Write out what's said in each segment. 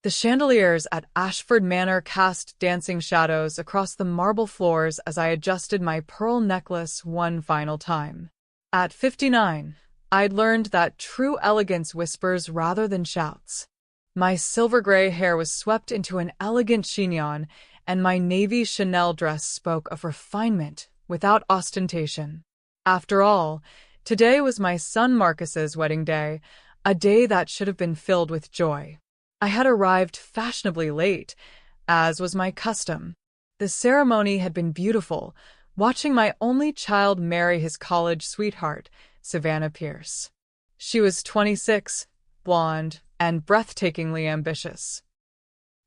The chandeliers at Ashford Manor cast dancing shadows across the marble floors as I adjusted my pearl necklace one final time. At 59, I'd learned that true elegance whispers rather than shouts. My silver-gray hair was swept into an elegant chignon, and my navy Chanel dress spoke of refinement without ostentation. After all, today was my son Marcus's wedding day, a day that should have been filled with joy. I had arrived fashionably late, as was my custom. The ceremony had been beautiful, watching my only child marry his college sweetheart, Savannah Pierce. She was 26, blonde, and breathtakingly ambitious.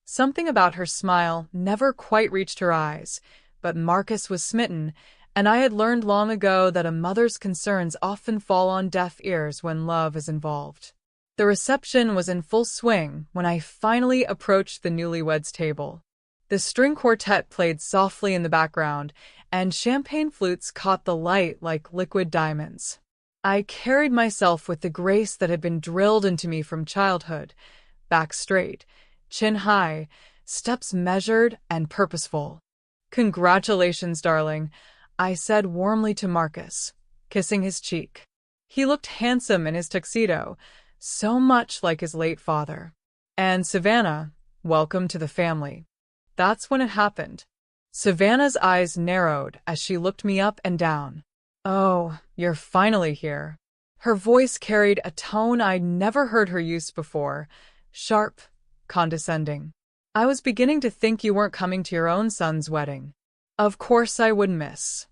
Something about her smile never quite reached her eyes, but Marcus was smitten, and I had learned long ago that a mother's concerns often fall on deaf ears when love is involved. The reception was in full swing when I finally approached the newlyweds' table. The string quartet played softly in the background, and champagne flutes caught the light like liquid diamonds. I carried myself with the grace that had been drilled into me from childhood, back straight, chin high, steps measured and purposeful. "Congratulations, darling," I said warmly to Marcus, kissing his cheek. He looked handsome in his tuxedo, so much like his late father. "And Savannah, welcome to the family." That's when it happened. Savannah's eyes narrowed as she looked me up and down. "Oh, you're finally here." Her voice carried a tone I'd never heard her use before, sharp, condescending. "I was beginning to think you weren't coming to your own son's wedding." "Of course I would, miss."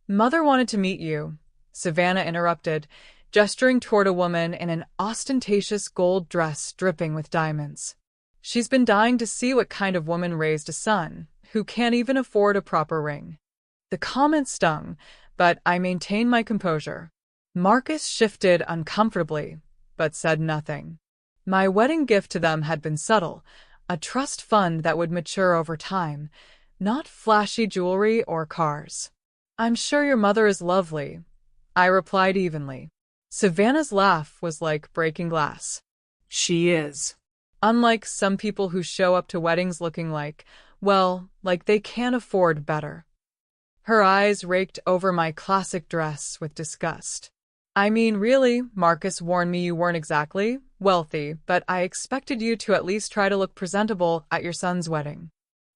"Mother wanted to meet you," Savannah interrupted, gesturing toward a woman in an ostentatious gold dress dripping with diamonds. "She's been dying to see what kind of woman raised a son who can't even afford a proper ring." The comment stung, but I maintained my composure. Marcus shifted uncomfortably, but said nothing. My wedding gift to them had been subtle, a trust fund that would mature over time, not flashy jewelry or cars. "I'm sure your mother is lovely," I replied evenly. Savannah's laugh was like breaking glass. "She is. Unlike some people who show up to weddings looking like they can't afford better." Her eyes raked over my classic dress with disgust. "I mean, really, Marcus warned me you weren't exactly wealthy, but I expected you to at least try to look presentable at your son's wedding."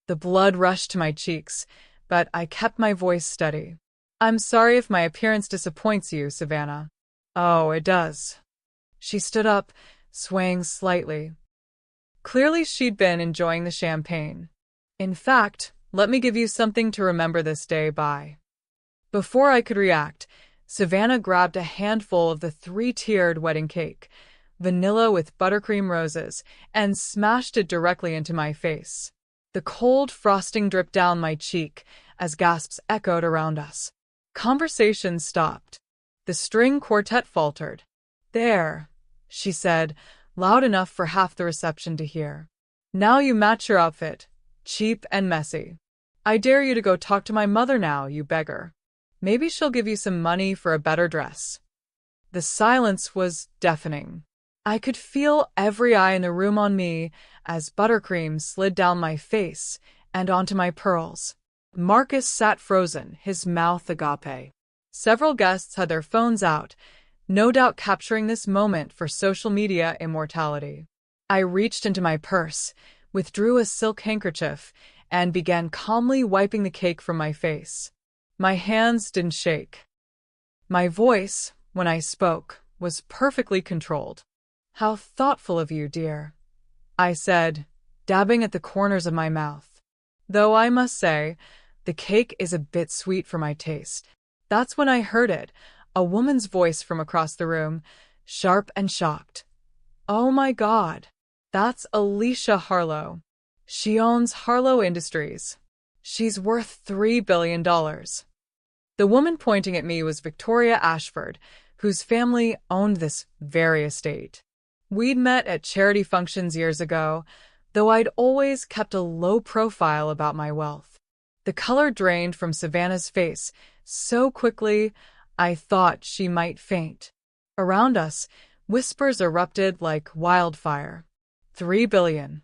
The blood rushed to my cheeks, but I kept my voice steady. "I'm sorry if my appearance disappoints you, Savannah." "Oh, it does." She stood up, swaying slightly. Clearly she'd been enjoying the champagne. "In fact, let me give you something to remember this day by." Before I could react, Savannah grabbed a handful of the three-tiered wedding cake, vanilla with buttercream roses, and smashed it directly into my face. The cold frosting dripped down my cheek as gasps echoed around us. Conversation stopped. The string quartet faltered. "There," she said, loud enough for half the reception to hear. "Now you match your outfit, cheap and messy. I dare you to go talk to my mother now, you beggar. Maybe she'll give you some money for a better dress." The silence was deafening. I could feel every eye in the room on me as buttercream slid down my face and onto my pearls. Marcus sat frozen, his mouth agape. Several guests had their phones out, no doubt capturing this moment for social media immortality. I reached into my purse, withdrew a silk handkerchief, and began calmly wiping the cake from my face. My hands didn't shake. My voice, when I spoke, was perfectly controlled. "How thoughtful of you, dear," I said, dabbing at the corners of my mouth. "Though I must say, the cake is a bit sweet for my taste." That's when I heard it, a woman's voice from across the room, sharp and shocked. "Oh my God, that's Alicia Harlow. She owns Harlow Industries. She's worth $3 billion. The woman pointing at me was Victoria Ashford, whose family owned this very estate. We'd met at charity functions years ago, though I'd always kept a low profile about my wealth. The color drained from Savannah's face so quickly I thought she might faint. Around us, whispers erupted like wildfire. 3 billion.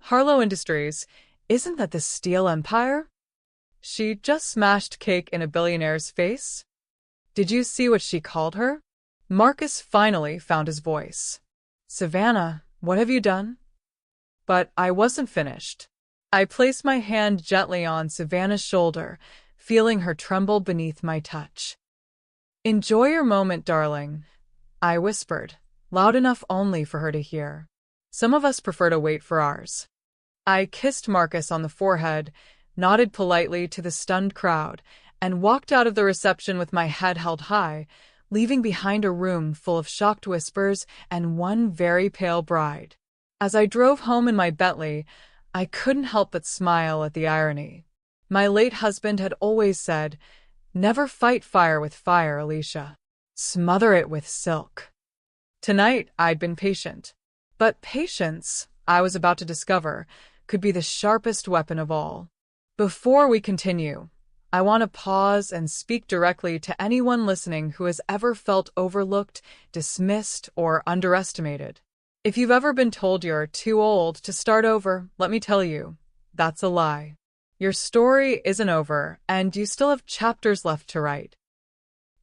Harlow Industries, isn't that the steel empire? She just smashed cake in a billionaire's face. Did you see what she called her? Marcus finally found his voice. Savannah, what have you done? But I wasn't finished. I placed my hand gently on Savannah's shoulder, feeling her tremble beneath my touch. Enjoy your moment, darling, I whispered, loud enough only for her to hear. Some of us prefer to wait for ours. I kissed Marcus on the forehead, nodded politely to the stunned crowd, and walked out of the reception with my head held high, leaving behind a room full of shocked whispers and one very pale bride. As I drove home in my Bentley, I couldn't help but smile at the irony. My late husband had always said, "Never fight fire with fire, Alicia. Smother it with silk." Tonight, I'd been patient. But patience, I was about to discover, could be the sharpest weapon of all. Before we continue, I want to pause and speak directly to anyone listening who has ever felt overlooked, dismissed, or underestimated. If you've ever been told you're too old to start over, let me tell you, that's a lie. Your story isn't over, and you still have chapters left to write.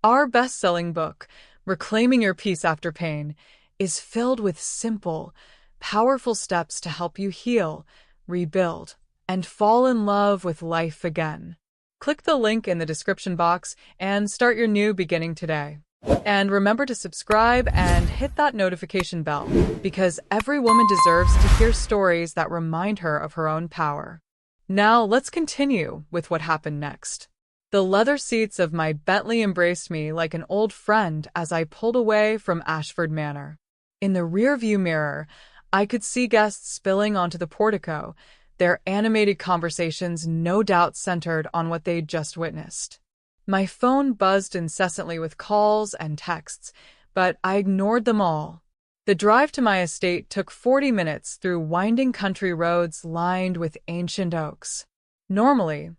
Our best-selling book, Reclaiming Your Peace After Pain, is filled with simple, powerful steps to help you heal, rebuild, and fall in love with life again. Click the link in the description box and start your new beginning today. And remember to subscribe and hit that notification bell, because every woman deserves to hear stories that remind her of her own power. Now let's continue with what happened next. The leather seats of my Bentley embraced me like an old friend as I pulled away from Ashford Manor. In the rearview mirror, I could see guests spilling onto the portico, their animated conversations no doubt centered on what they'd just witnessed. My phone buzzed incessantly with calls and texts, but I ignored them all. The drive to my estate took 40 minutes through winding country roads lined with ancient oaks. Normally,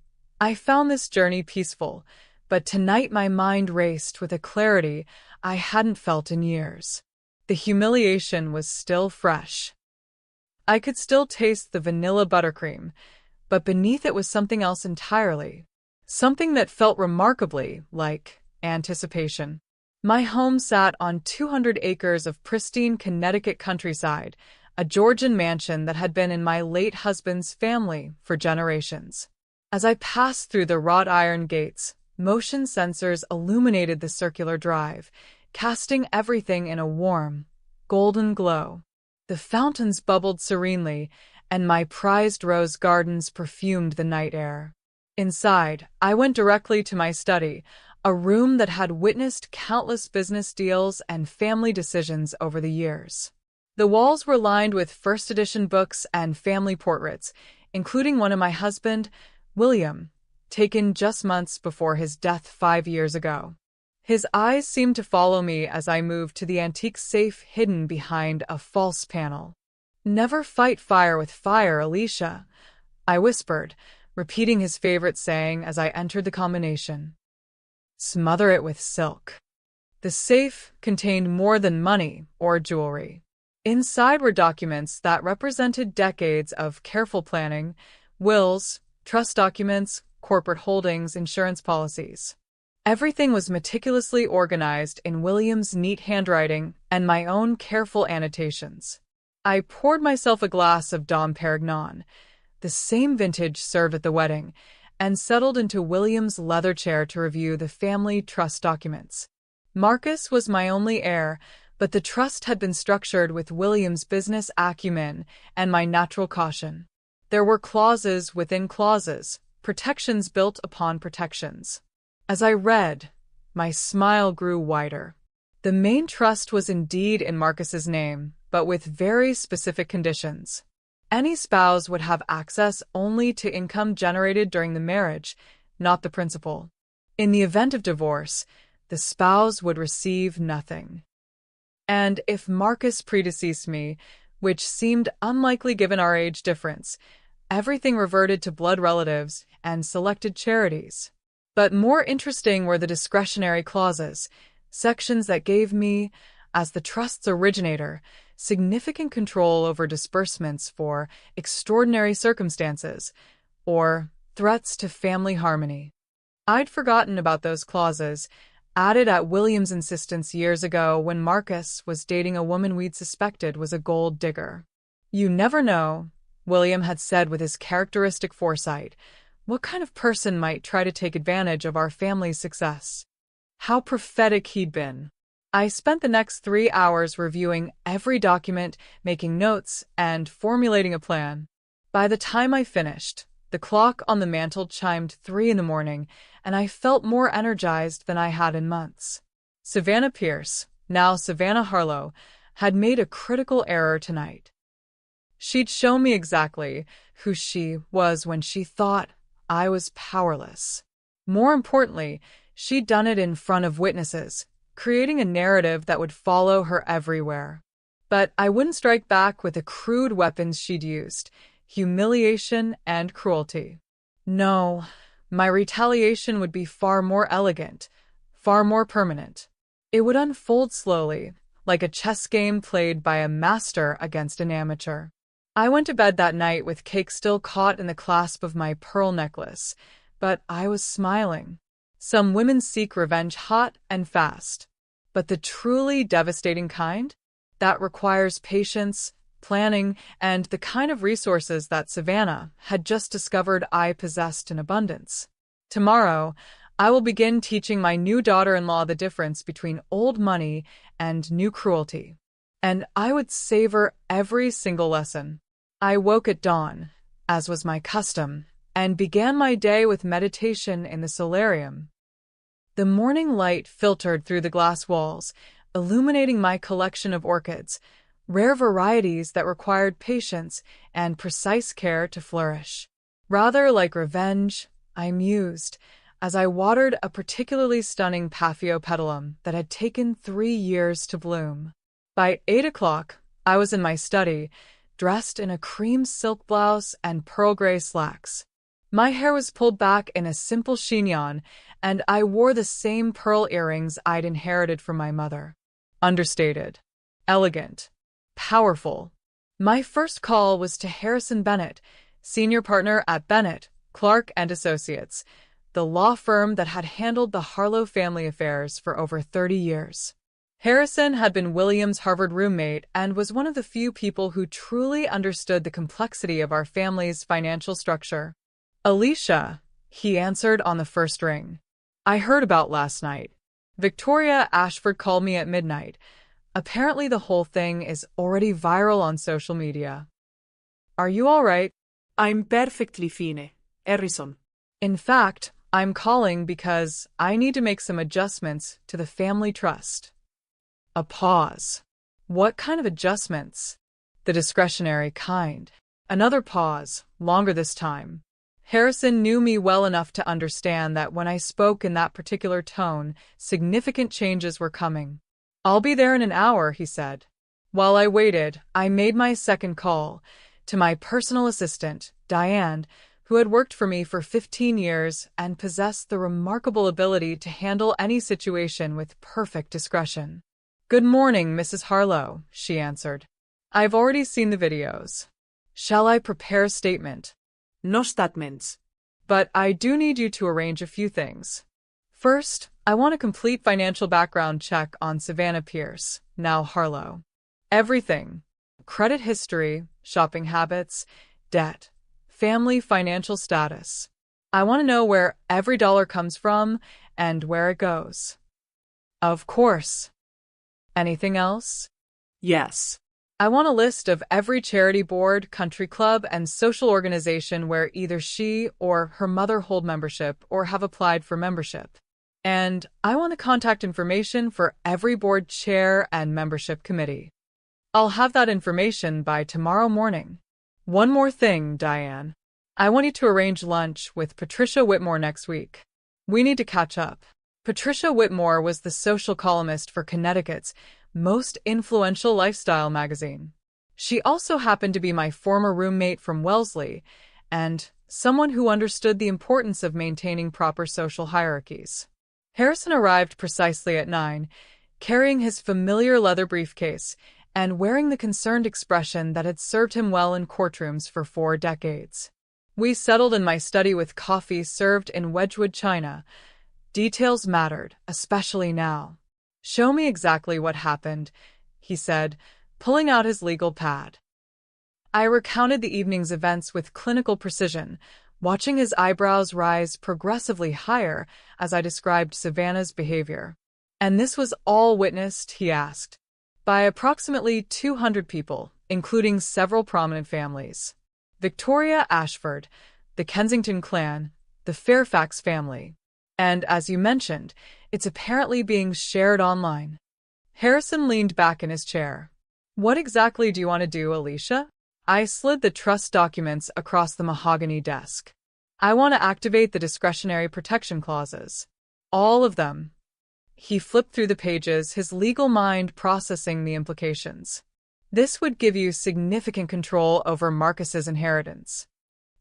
I found this journey peaceful, but tonight my mind raced with a clarity I hadn't felt in years. The humiliation was still fresh. I could still taste the vanilla buttercream, but beneath it was something else entirely. Something that felt remarkably like anticipation. My home sat on 200 acres of pristine Connecticut countryside, a Georgian mansion that had been in my late husband's family for generations. As I passed through the wrought iron gates, motion sensors illuminated the circular drive, casting everything in a warm, golden glow. The fountains bubbled serenely, and my prized rose gardens perfumed the night air. Inside, I went directly to my study, a room that had witnessed countless business deals and family decisions over the years. The walls were lined with first-edition books and family portraits, including one of my husband, William, taken just months before his death 5 years ago. His eyes seemed to follow me as I moved to the antique safe hidden behind a false panel. "Never fight fire with fire, Alicia," I whispered, repeating his favorite saying as I entered the combination. "Smother it with silk." The safe contained more than money or jewelry. Inside were documents that represented decades of careful planning, wills, trust documents, corporate holdings, insurance policies. Everything was meticulously organized in William's neat handwriting and my own careful annotations. I poured myself a glass of Dom Perignon, the same vintage served at the wedding, and settled into William's leather chair to review the family trust documents. Marcus was my only heir, but the trust had been structured with William's business acumen and my natural caution. There were clauses within clauses, protections built upon protections. As I read, my smile grew wider. The main trust was indeed in Marcus's name, but with very specific conditions. Any spouse would have access only to income generated during the marriage, not the principal. In the event of divorce, the spouse would receive nothing. And if Marcus predeceased me, which seemed unlikely given our age difference, everything reverted to blood relatives and selected charities. But more interesting were the discretionary clauses, sections that gave me, as the trust's originator, significant control over disbursements for extraordinary circumstances, or threats to family harmony. I'd forgotten about those clauses, added at William's insistence years ago when Marcus was dating a woman we'd suspected was a gold digger. You never know, William had said with his characteristic foresight, what kind of person might try to take advantage of our family's success. How prophetic he'd been. I spent the next 3 hours reviewing every document, making notes, and formulating a plan. By the time I finished, the clock on the mantel chimed 3 in the morning, and I felt more energized than I had in months. Savannah Pierce, now Savannah Harlow, had made a critical error tonight. She'd shown me exactly who she was when she thought I was powerless. More importantly, she'd done it in front of witnesses, creating a narrative that would follow her everywhere. But I wouldn't strike back with the crude weapons she'd used: humiliation and cruelty. No, my retaliation would be far more elegant, far more permanent. It would unfold slowly, like a chess game played by a master against an amateur. I went to bed that night with cake still caught in the clasp of my pearl necklace, but I was smiling. Some women seek revenge hot and fast, but the truly devastating kind? That requires patience, planning, and the kind of resources that Savannah had just discovered I possessed in abundance. Tomorrow, I will begin teaching my new daughter-in-law the difference between old money and new cruelty. And I would savor every single lesson. I woke at dawn, as was my custom, and began my day with meditation in the solarium. The morning light filtered through the glass walls, illuminating my collection of orchids, rare varieties that required patience and precise care to flourish. Rather like revenge, I mused, as I watered a particularly stunning Paphiopedilum that had taken 3 years to bloom. By 8 o'clock, I was in my study, dressed in a cream silk blouse and pearl gray slacks. My hair was pulled back in a simple chignon, and I wore the same pearl earrings I'd inherited from my mother. Understated, elegant, powerful. My first call was to Harrison Bennett, senior partner at Bennett, Clark and Associates, the law firm that had handled the Harlow family affairs for over 30 years. Harrison had been William's Harvard roommate and was one of the few people who truly understood the complexity of our family's financial structure. "Alicia," he answered on the first ring. "I heard about last night. Victoria Ashford called me at midnight. Apparently the whole thing is already viral on social media. Are you all right?" I'm perfectly fine, Harrison. "In fact, I'm calling because I need to make some adjustments to the family trust." A pause. What kind of adjustments? The discretionary kind. Another pause, longer this time. Harrison knew me well enough to understand that when I spoke in that particular tone, significant changes were coming. "I'll be there in an hour," he said. While I waited, I made my second call to my personal assistant, Diane, who had worked for me for 15 years and possessed the remarkable ability to handle any situation with perfect discretion. "Good morning, Mrs. Harlow," she answered. "I've already seen the videos. Shall I prepare a statement?" No statements. "But I do need you to arrange a few things. First, I want a complete financial background check on Savannah Pierce, now Harlow. Everything: credit history, shopping habits, debt, family financial status. I want to know where every dollar comes from and where it goes." "Of course. Anything else?" Yes. "I want a list of every charity board, country club, and social organization where either she or her mother hold membership or have applied for membership. And I want the contact information for every board chair and membership committee. I'll have that information by tomorrow morning. One more thing, Diane. I want you to arrange lunch with Patricia Whitmore next week. We need to catch up." Patricia Whitmore was the social columnist for Connecticut's most influential lifestyle magazine. She also happened to be my former roommate from Wellesley, and someone who understood the importance of maintaining proper social hierarchies. Harrison arrived precisely at 9, carrying his familiar leather briefcase, and wearing the concerned expression that had served him well in courtrooms for 4 decades. We settled in my study with coffee served in Wedgwood china. Details mattered, especially now. "Show me exactly what happened," he said, pulling out his legal pad. I recounted the evening's events with clinical precision, watching his eyebrows rise progressively higher as I described Savannah's behavior. "And this was all witnessed," he asked, "by approximately 200 people, including several prominent families. Victoria Ashford, the Kensington clan, the Fairfax family. And, as you mentioned, it's apparently being shared online." Harrison leaned back in his chair. "What exactly do you want to do, Alicia?" I slid the trust documents across the mahogany desk. "I want to activate the discretionary protection clauses. All of them." He flipped through the pages, his legal mind processing the implications. "This would give you significant control over Marcus's inheritance.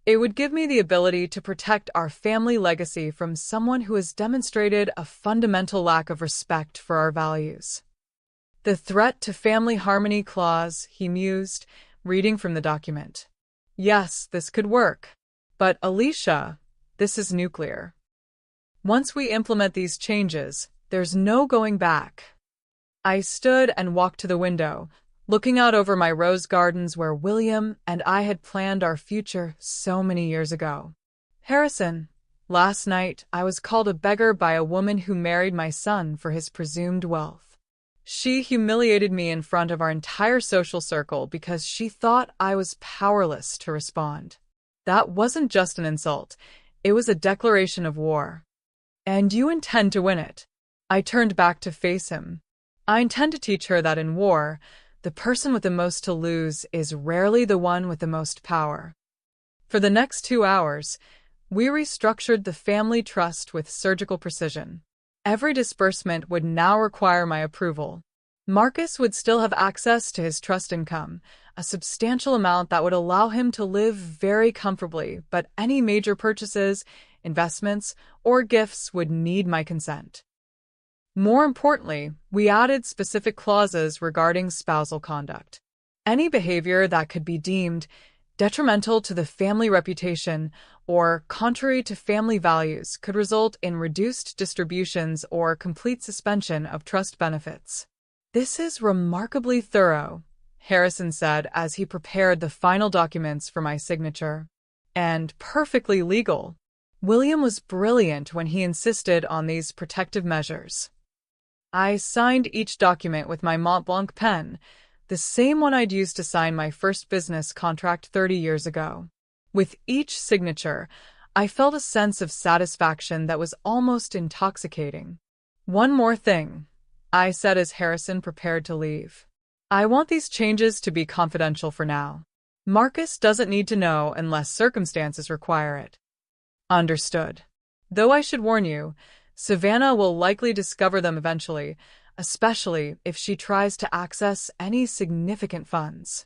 It would give me the ability to protect our family legacy from someone who has demonstrated a fundamental lack of respect for our values." "The threat to family harmony clause," he mused, reading from the document. "Yes, this could work. But, Alicia, this is nuclear. Once we implement these changes, there's no going back." I stood and walked to the window, looking out over my rose gardens where William and I had planned our future so many years ago. "Harrison, last night I was called a beggar by a woman who married my son for his presumed wealth. She humiliated me in front of our entire social circle because she thought I was powerless to respond. That wasn't just an insult, it was a declaration of war. And you intend to win it." I turned back to face him. "I intend to teach her that in war, the person with the most to lose is rarely the one with the most power." For the next 2 hours, we restructured the family trust with surgical precision. Every disbursement would now require my approval. Marcus would still have access to his trust income, a substantial amount that would allow him to live very comfortably, but any major purchases, investments, or gifts would need my consent. More importantly, we added specific clauses regarding spousal conduct. Any behavior that could be deemed detrimental to the family reputation or contrary to family values could result in reduced distributions or complete suspension of trust benefits. "This is remarkably thorough," Harrison said as he prepared the final documents for my signature. "And perfectly legal." William was brilliant when he insisted on these protective measures. I signed each document with my Mont Blanc pen, the same one I'd used to sign my first business contract 30 years ago. With each signature, I felt a sense of satisfaction that was almost intoxicating. "One more thing," I said as Harrison prepared to leave. "I want these changes to be confidential for now. Marcus doesn't need to know unless circumstances require it." "Understood. Though I should warn you, Savannah will likely discover them eventually, especially if she tries to access any significant funds."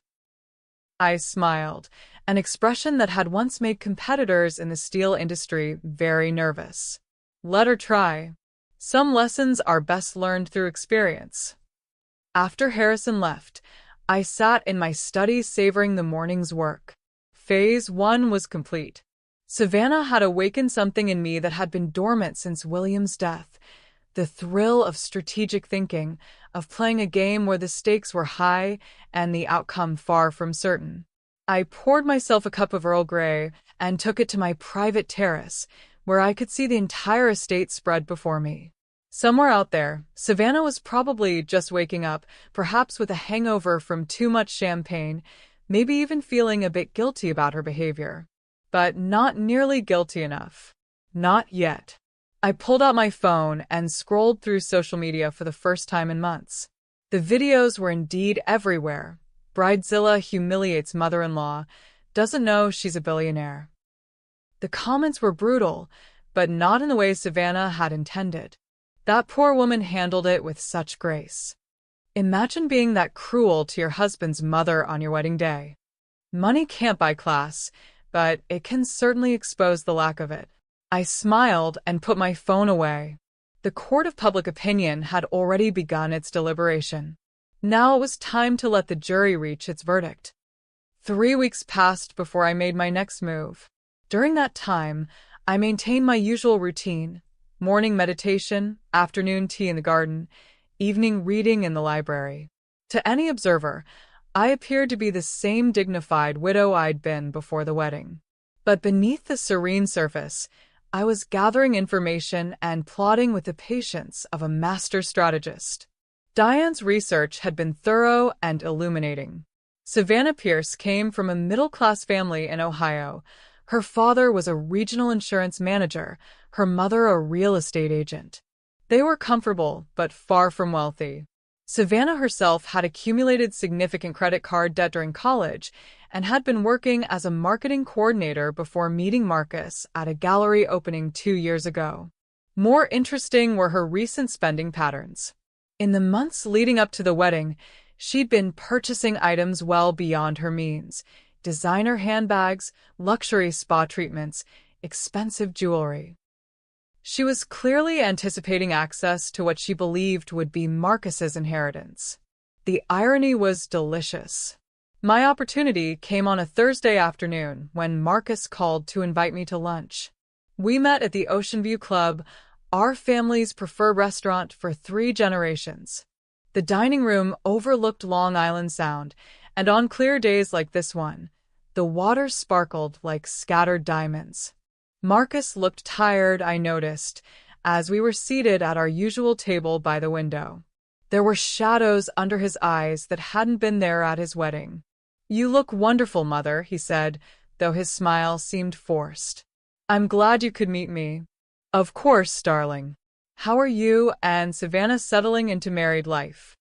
I smiled, an expression that had once made competitors in the steel industry very nervous. "Let her try. Some lessons are best learned through experience." After Harrison left, I sat in my study savoring the morning's work. Phase 1 was complete. Savannah had awakened something in me that had been dormant since William's death, the thrill of strategic thinking, of playing a game where the stakes were high and the outcome far from certain. I poured myself a cup of Earl Grey and took it to my private terrace, where I could see the entire estate spread before me. Somewhere out there, Savannah was probably just waking up, perhaps with a hangover from too much champagne, maybe even feeling a bit guilty about her behavior. But not nearly guilty enough. Not yet. I pulled out my phone and scrolled through social media for the first time in months. The videos were indeed everywhere. Bridezilla humiliates mother-in-law, doesn't know she's a billionaire. The comments were brutal, but not in the way Savannah had intended. That poor woman handled it with such grace. Imagine being that cruel to your husband's mother on your wedding day. Money can't buy class, but it can certainly expose the lack of it. I smiled and put my phone away. The court of public opinion had already begun its deliberation. Now it was time to let the jury reach its verdict. 3 weeks passed before I made my next move. During that time, I maintained my usual routine: morning meditation, afternoon tea in the garden, evening reading in the library. To any observer, I appeared to be the same dignified widow I'd been before the wedding. But beneath the serene surface, I was gathering information and plotting with the patience of a master strategist. Diane's research had been thorough and illuminating. Savannah Pierce came from a middle-class family in Ohio. Her father was a regional insurance manager, her mother a real estate agent. They were comfortable, but far from wealthy. Savannah herself had accumulated significant credit card debt during college and had been working as a marketing coordinator before meeting Marcus at a gallery opening 2 years ago. More interesting were her recent spending patterns. In the months leading up to the wedding, she'd been purchasing items well beyond her means: designer handbags, luxury spa treatments, expensive jewelry. She was clearly anticipating access to what she believed would be Marcus's inheritance. The irony was delicious. My opportunity came on a Thursday afternoon when Marcus called to invite me to lunch. We met at the Ocean View Club, our family's preferred restaurant for 3 generations. The dining room overlooked Long Island Sound, and on clear days like this one, the water sparkled like scattered diamonds. Marcus looked tired, I noticed, as we were seated at our usual table by the window. There were shadows under his eyes that hadn't been there at his wedding. "You look wonderful, Mother," he said, though his smile seemed forced. "I'm glad you could meet me." "Of course, darling. How are you and Savannah settling into married life?"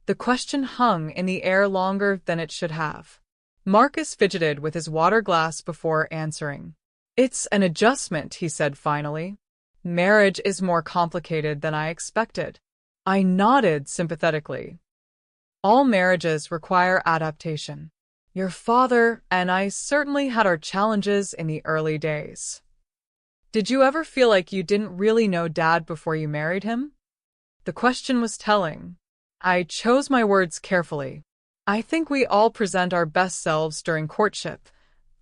The question hung in the air longer than it should have. Marcus fidgeted with his water glass before answering. "It's an adjustment," he said finally. "Marriage is more complicated than I expected." I nodded sympathetically. All marriages require adaptation. Your father and I certainly had our challenges in the early days. Did you ever feel like you didn't really know Dad before you married him? The question was telling. I chose my words carefully. "I think we all present our best selves during courtship,"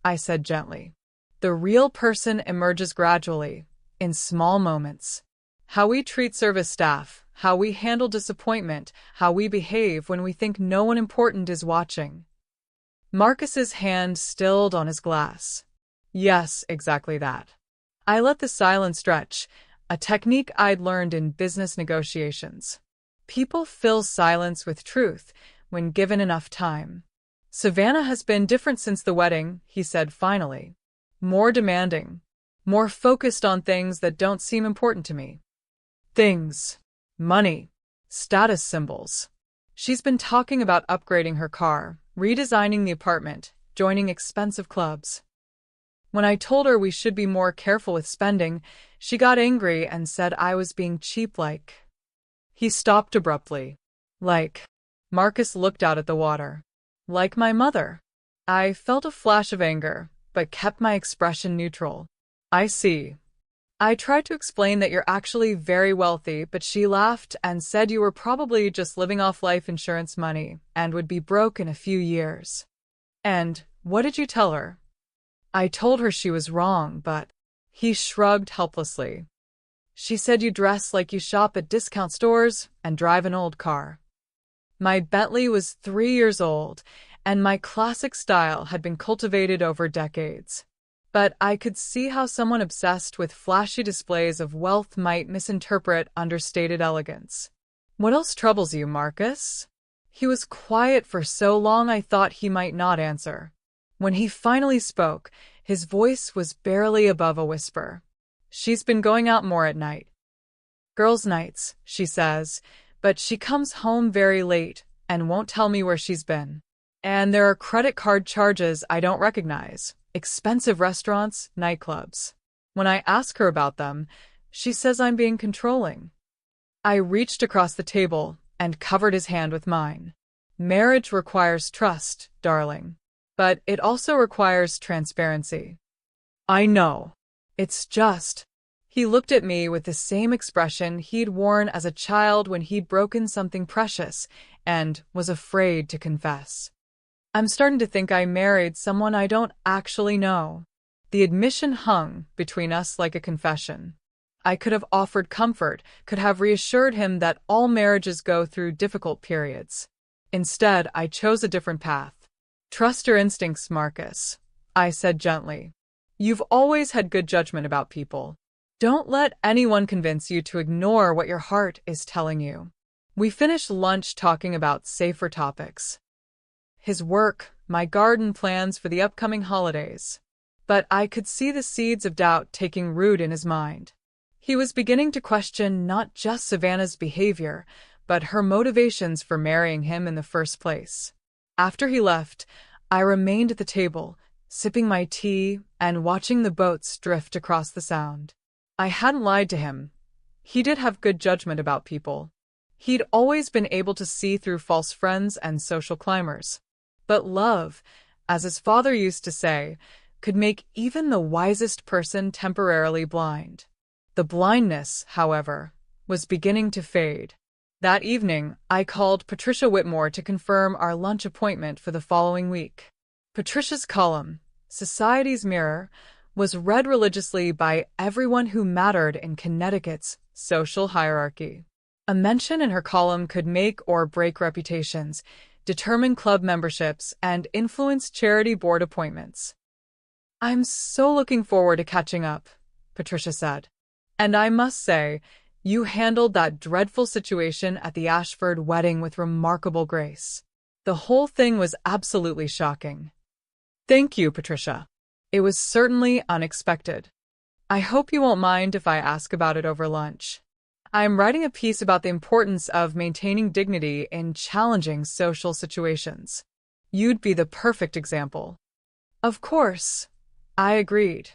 I said gently. "The real person emerges gradually, in small moments. How we treat service staff, how we handle disappointment, how we behave when we think no one important is watching." Marcus's hand stilled on his glass. "Yes, exactly that." I let the silence stretch, a technique I'd learned in business negotiations. People fill silence with truth when given enough time. "Savannah has been different since the wedding," he said finally. "More demanding. More focused on things that don't seem important to me. Things. Money. Status symbols. She's been talking about upgrading her car, redesigning the apartment, joining expensive clubs. When I told her we should be more careful with spending, she got angry and said I was being cheap-like." He stopped abruptly. "Like?" Marcus looked out at the water. "Like my mother." I felt a flash of anger, but kept my expression neutral. "I see." I tried to explain that you're actually very wealthy, but she laughed and said you were probably just living off life insurance money and would be broke in a few years. "And what did you tell her?" I told her she was wrong, but... He shrugged helplessly. "She said you dress like you shop at discount stores and drive an old car." My Bentley was 3 years old, and my classic style had been cultivated over decades. But I could see how someone obsessed with flashy displays of wealth might misinterpret understated elegance. "What else troubles you, Marcus?" He was quiet for so long I thought he might not answer. When he finally spoke, his voice was barely above a whisper. "She's been going out more at night. Girls' nights, she says, but she comes home very late and won't tell me where she's been. And there are credit card charges I don't recognize, expensive restaurants, nightclubs. When I ask her about them, she says I'm being controlling." I reached across the table and covered his hand with mine. "Marriage requires trust, darling. But it also requires transparency." "I know. It's just..." He looked at me with the same expression he'd worn as a child when he'd broken something precious and was afraid to confess. I'm starting to think I married someone I don't actually know. The admission hung between us like a confession. I could have offered comfort, could have reassured him that all marriages go through difficult periods. Instead, I chose a different path. Trust your instincts, Marcus, I said gently. You've always had good judgment about people. Don't let anyone convince you to ignore what your heart is telling you. We finished lunch talking about safer topics. His work, my garden plans for the upcoming holidays. But I could see the seeds of doubt taking root in his mind. He was beginning to question not just Savannah's behavior, but her motivations for marrying him in the first place. After he left, I remained at the table, sipping my tea and watching the boats drift across the Sound. I hadn't lied to him. He did have good judgment about people. He'd always been able to see through false friends and social climbers. But love, as his father used to say, could make even the wisest person temporarily blind. The blindness, however, was beginning to fade. That evening, I called Patricia Whitmore to confirm our lunch appointment for the following week. Patricia's column, Society's Mirror, was read religiously by everyone who mattered in Connecticut's social hierarchy. A mention in her column could make or break reputations, determine club memberships, and influence charity board appointments. I'm so looking forward to catching up, Patricia said. And I must say, you handled that dreadful situation at the Ashford wedding with remarkable grace. The whole thing was absolutely shocking. Thank you, Patricia. It was certainly unexpected. I hope you won't mind if I ask about it over lunch. I am writing a piece about the importance of maintaining dignity in challenging social situations. You'd be the perfect example. Of course, I agreed,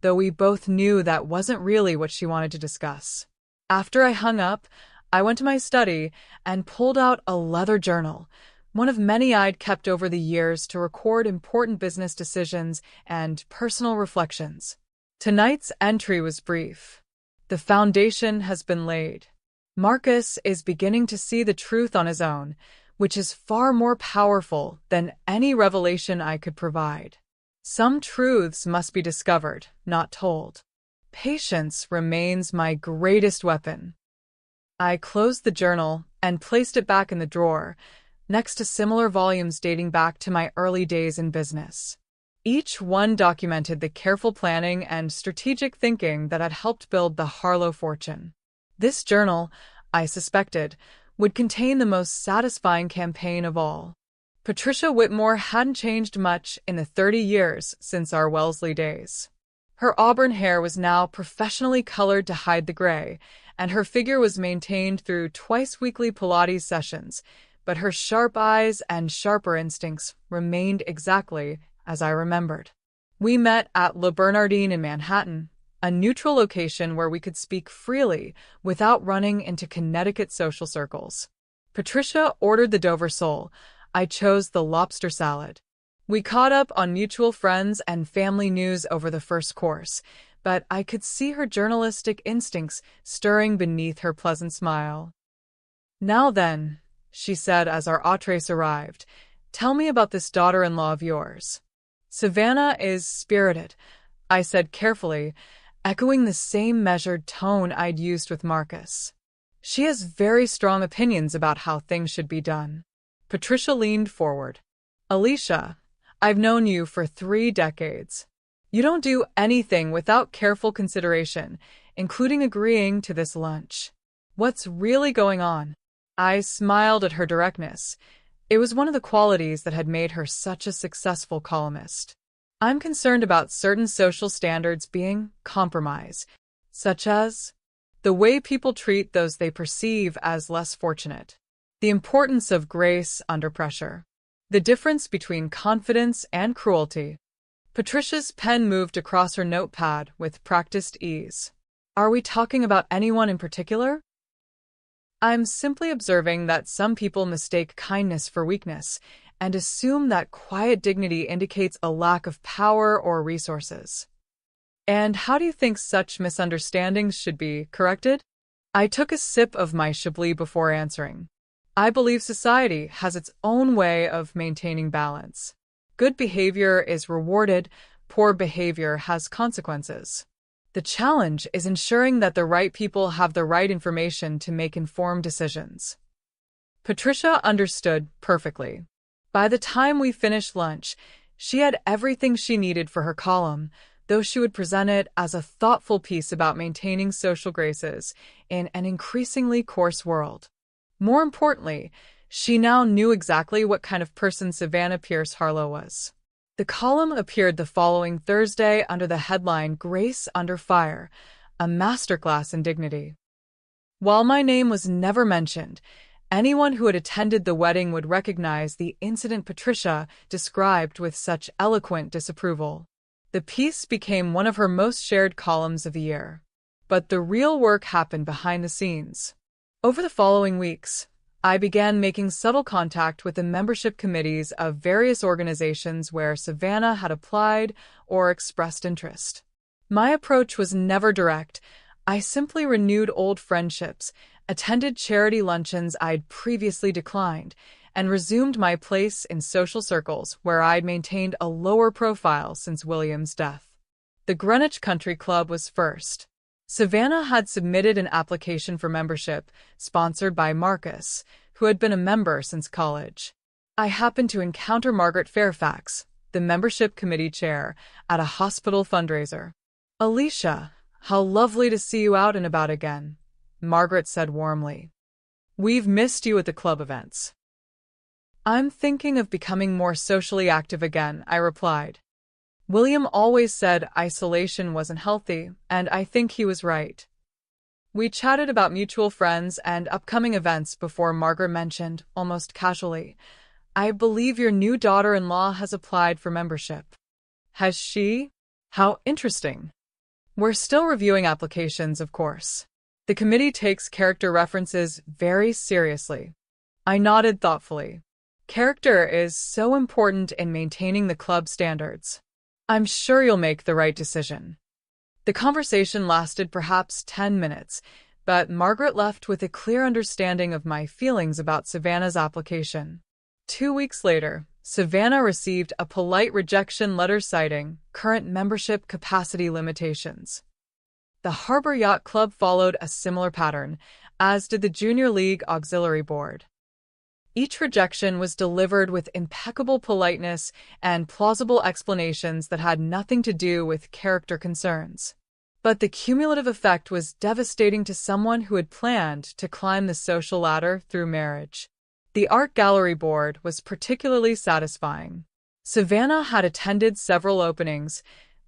though we both knew that wasn't really what she wanted to discuss. After I hung up, I went to my study and pulled out a leather journal, one of many I'd kept over the years to record important business decisions and personal reflections. Tonight's entry was brief. The foundation has been laid. Marcus is beginning to see the truth on his own, which is far more powerful than any revelation I could provide. Some truths must be discovered, not told. Patience remains my greatest weapon. I closed the journal and placed it back in the drawer, next to similar volumes dating back to my early days in business. Each one documented the careful planning and strategic thinking that had helped build the Harlow fortune. This journal, I suspected, would contain the most satisfying campaign of all. Patricia Whitmore hadn't changed much in the 30 years since our Wellesley days. Her auburn hair was now professionally colored to hide the gray, and her figure was maintained through twice-weekly Pilates sessions, but her sharp eyes and sharper instincts remained exactly as I remembered. We met at Le Bernardin in Manhattan, a neutral location where we could speak freely without running into Connecticut social circles. Patricia ordered the Dover sole. I chose the lobster salad. We caught up on mutual friends and family news over the first course, but I could see her journalistic instincts stirring beneath her pleasant smile. Now then, she said as our entrees arrived, tell me about this daughter-in-law of yours. Savannah is spirited, I said carefully, echoing the same measured tone I'd used with Marcus. She has very strong opinions about how things should be done. Patricia leaned forward. Alicia, I've known you for 3 decades. You don't do anything without careful consideration, including agreeing to this lunch. What's really going on? I smiled at her directness. It was one of the qualities that had made her such a successful columnist. I'm concerned about certain social standards being compromised, such as the way people treat those they perceive as less fortunate, the importance of grace under pressure, the difference between confidence and cruelty. Patricia's pen moved across her notepad with practiced ease. Are we talking about anyone in particular? I'm simply observing that some people mistake kindness for weakness and assume that quiet dignity indicates a lack of power or resources. And how do you think such misunderstandings should be corrected? I took a sip of my Chablis before answering. I believe society has its own way of maintaining balance. Good behavior is rewarded, poor behavior has consequences. The challenge is ensuring that the right people have the right information to make informed decisions. Patricia understood perfectly. By the time we finished lunch, she had everything she needed for her column, though she would present it as a thoughtful piece about maintaining social graces in an increasingly coarse world. More importantly, she now knew exactly what kind of person Savannah Pierce Harlow was. The column appeared the following Thursday under the headline Grace Under Fire, a masterclass in dignity. While my name was never mentioned, anyone who had attended the wedding would recognize the incident Patricia described with such eloquent disapproval. The piece became one of her most shared columns of the year. But the real work happened behind the scenes. Over the following weeks, I began making subtle contact with the membership committees of various organizations where Savannah had applied or expressed interest. My approach was never direct. I simply renewed old friendships, attended charity luncheons I'd previously declined, and resumed my place in social circles where I'd maintained a lower profile since William's death. The Greenwich Country Club was first. Savannah had submitted an application for membership, sponsored by Marcus, who had been a member since college. I happened to encounter Margaret Fairfax, the membership committee chair, at a hospital fundraiser. "Alicia, how lovely to see you out and about again," Margaret said warmly. "We've missed you at the club events." "I'm thinking of becoming more socially active again," I replied. William always said isolation wasn't healthy, and I think he was right. We chatted about mutual friends and upcoming events before Margaret mentioned, almost casually, "I believe your new daughter-in-law has applied for membership." "Has she? How interesting." "We're still reviewing applications, of course. The committee takes character references very seriously." I nodded thoughtfully. Character is so important in maintaining the club standards. "I'm sure you'll make the right decision." The conversation lasted perhaps 10 minutes, but Margaret left with a clear understanding of my feelings about Savannah's application. 2 weeks later, Savannah received a polite rejection letter citing current membership capacity limitations. The Harbor Yacht Club followed a similar pattern, as did the Junior League Auxiliary Board. Each rejection was delivered with impeccable politeness and plausible explanations that had nothing to do with character concerns. But the cumulative effect was devastating to someone who had planned to climb the social ladder through marriage. The Art Gallery Board was particularly satisfying. Savannah had attended several openings,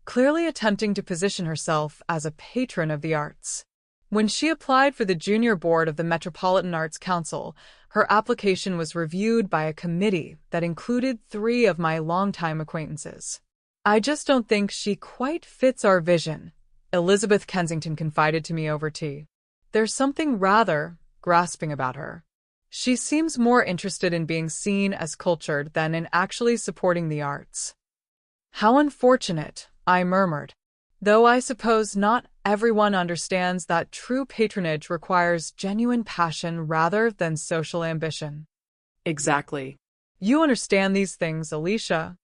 clearly attempting to position herself as a patron of the arts. When she applied for the junior board of the Metropolitan Arts Council, her application was reviewed by a committee that included 3 of my longtime acquaintances. "I just don't think she quite fits our vision," Elizabeth Kensington confided to me over tea. "There's something rather grasping about her. She seems more interested in being seen as cultured than in actually supporting the arts." "How unfortunate," I murmured. "Though I suppose not everyone understands that true patronage requires genuine passion rather than social ambition." Exactly. "You understand these things, Alicia.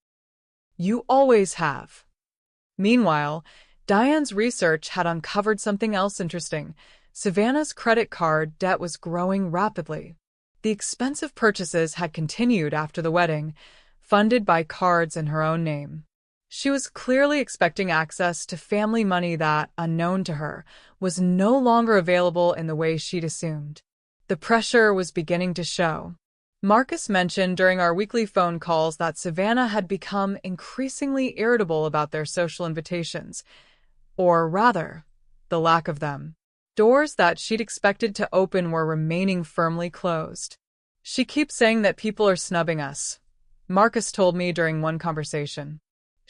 You always have." Meanwhile, Diane's research had uncovered something else interesting. Savannah's credit card debt was growing rapidly. The expensive purchases had continued after the wedding, funded by cards in her own name. She was clearly expecting access to family money that, unknown to her, was no longer available in the way she'd assumed. The pressure was beginning to show. Marcus mentioned during our weekly phone calls that Savannah had become increasingly irritable about their social invitations, or rather, the lack of them. Doors that she'd expected to open were remaining firmly closed. "She keeps saying that people are snubbing us," Marcus told me during one conversation.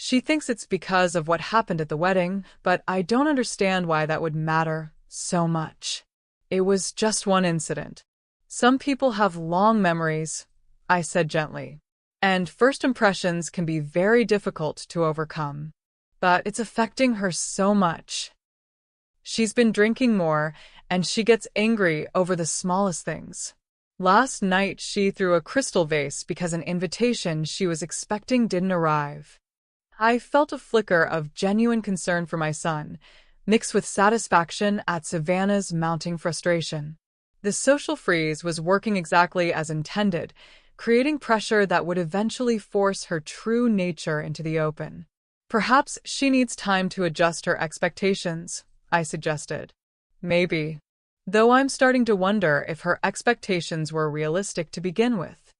"She thinks it's because of what happened at the wedding, but I don't understand why that would matter so much. It was just one incident." "Some people have long memories," I said gently, "and first impressions can be very difficult to overcome. But it's affecting her so much. She's been drinking more, and she gets angry over the smallest things." Last night she threw a crystal vase because an invitation she was expecting didn't arrive. I felt a flicker of genuine concern for my son, mixed with satisfaction at Savannah's mounting frustration. The social freeze was working exactly as intended, creating pressure that would eventually force her true nature into the open. Perhaps she needs time to adjust her expectations, I suggested. Maybe. Though I'm starting to wonder if her expectations were realistic to begin with.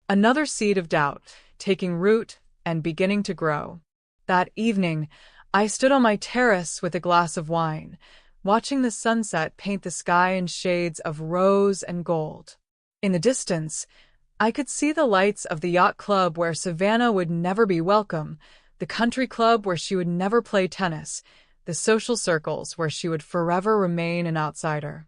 Another seed of doubt, taking root and beginning to grow. That evening, I stood on my terrace with a glass of wine, watching the sunset paint the sky in shades of rose and gold. In the distance, I could see the lights of the yacht club where Savannah would never be welcome, the country club where she would never play tennis, the social circles where she would forever remain an outsider.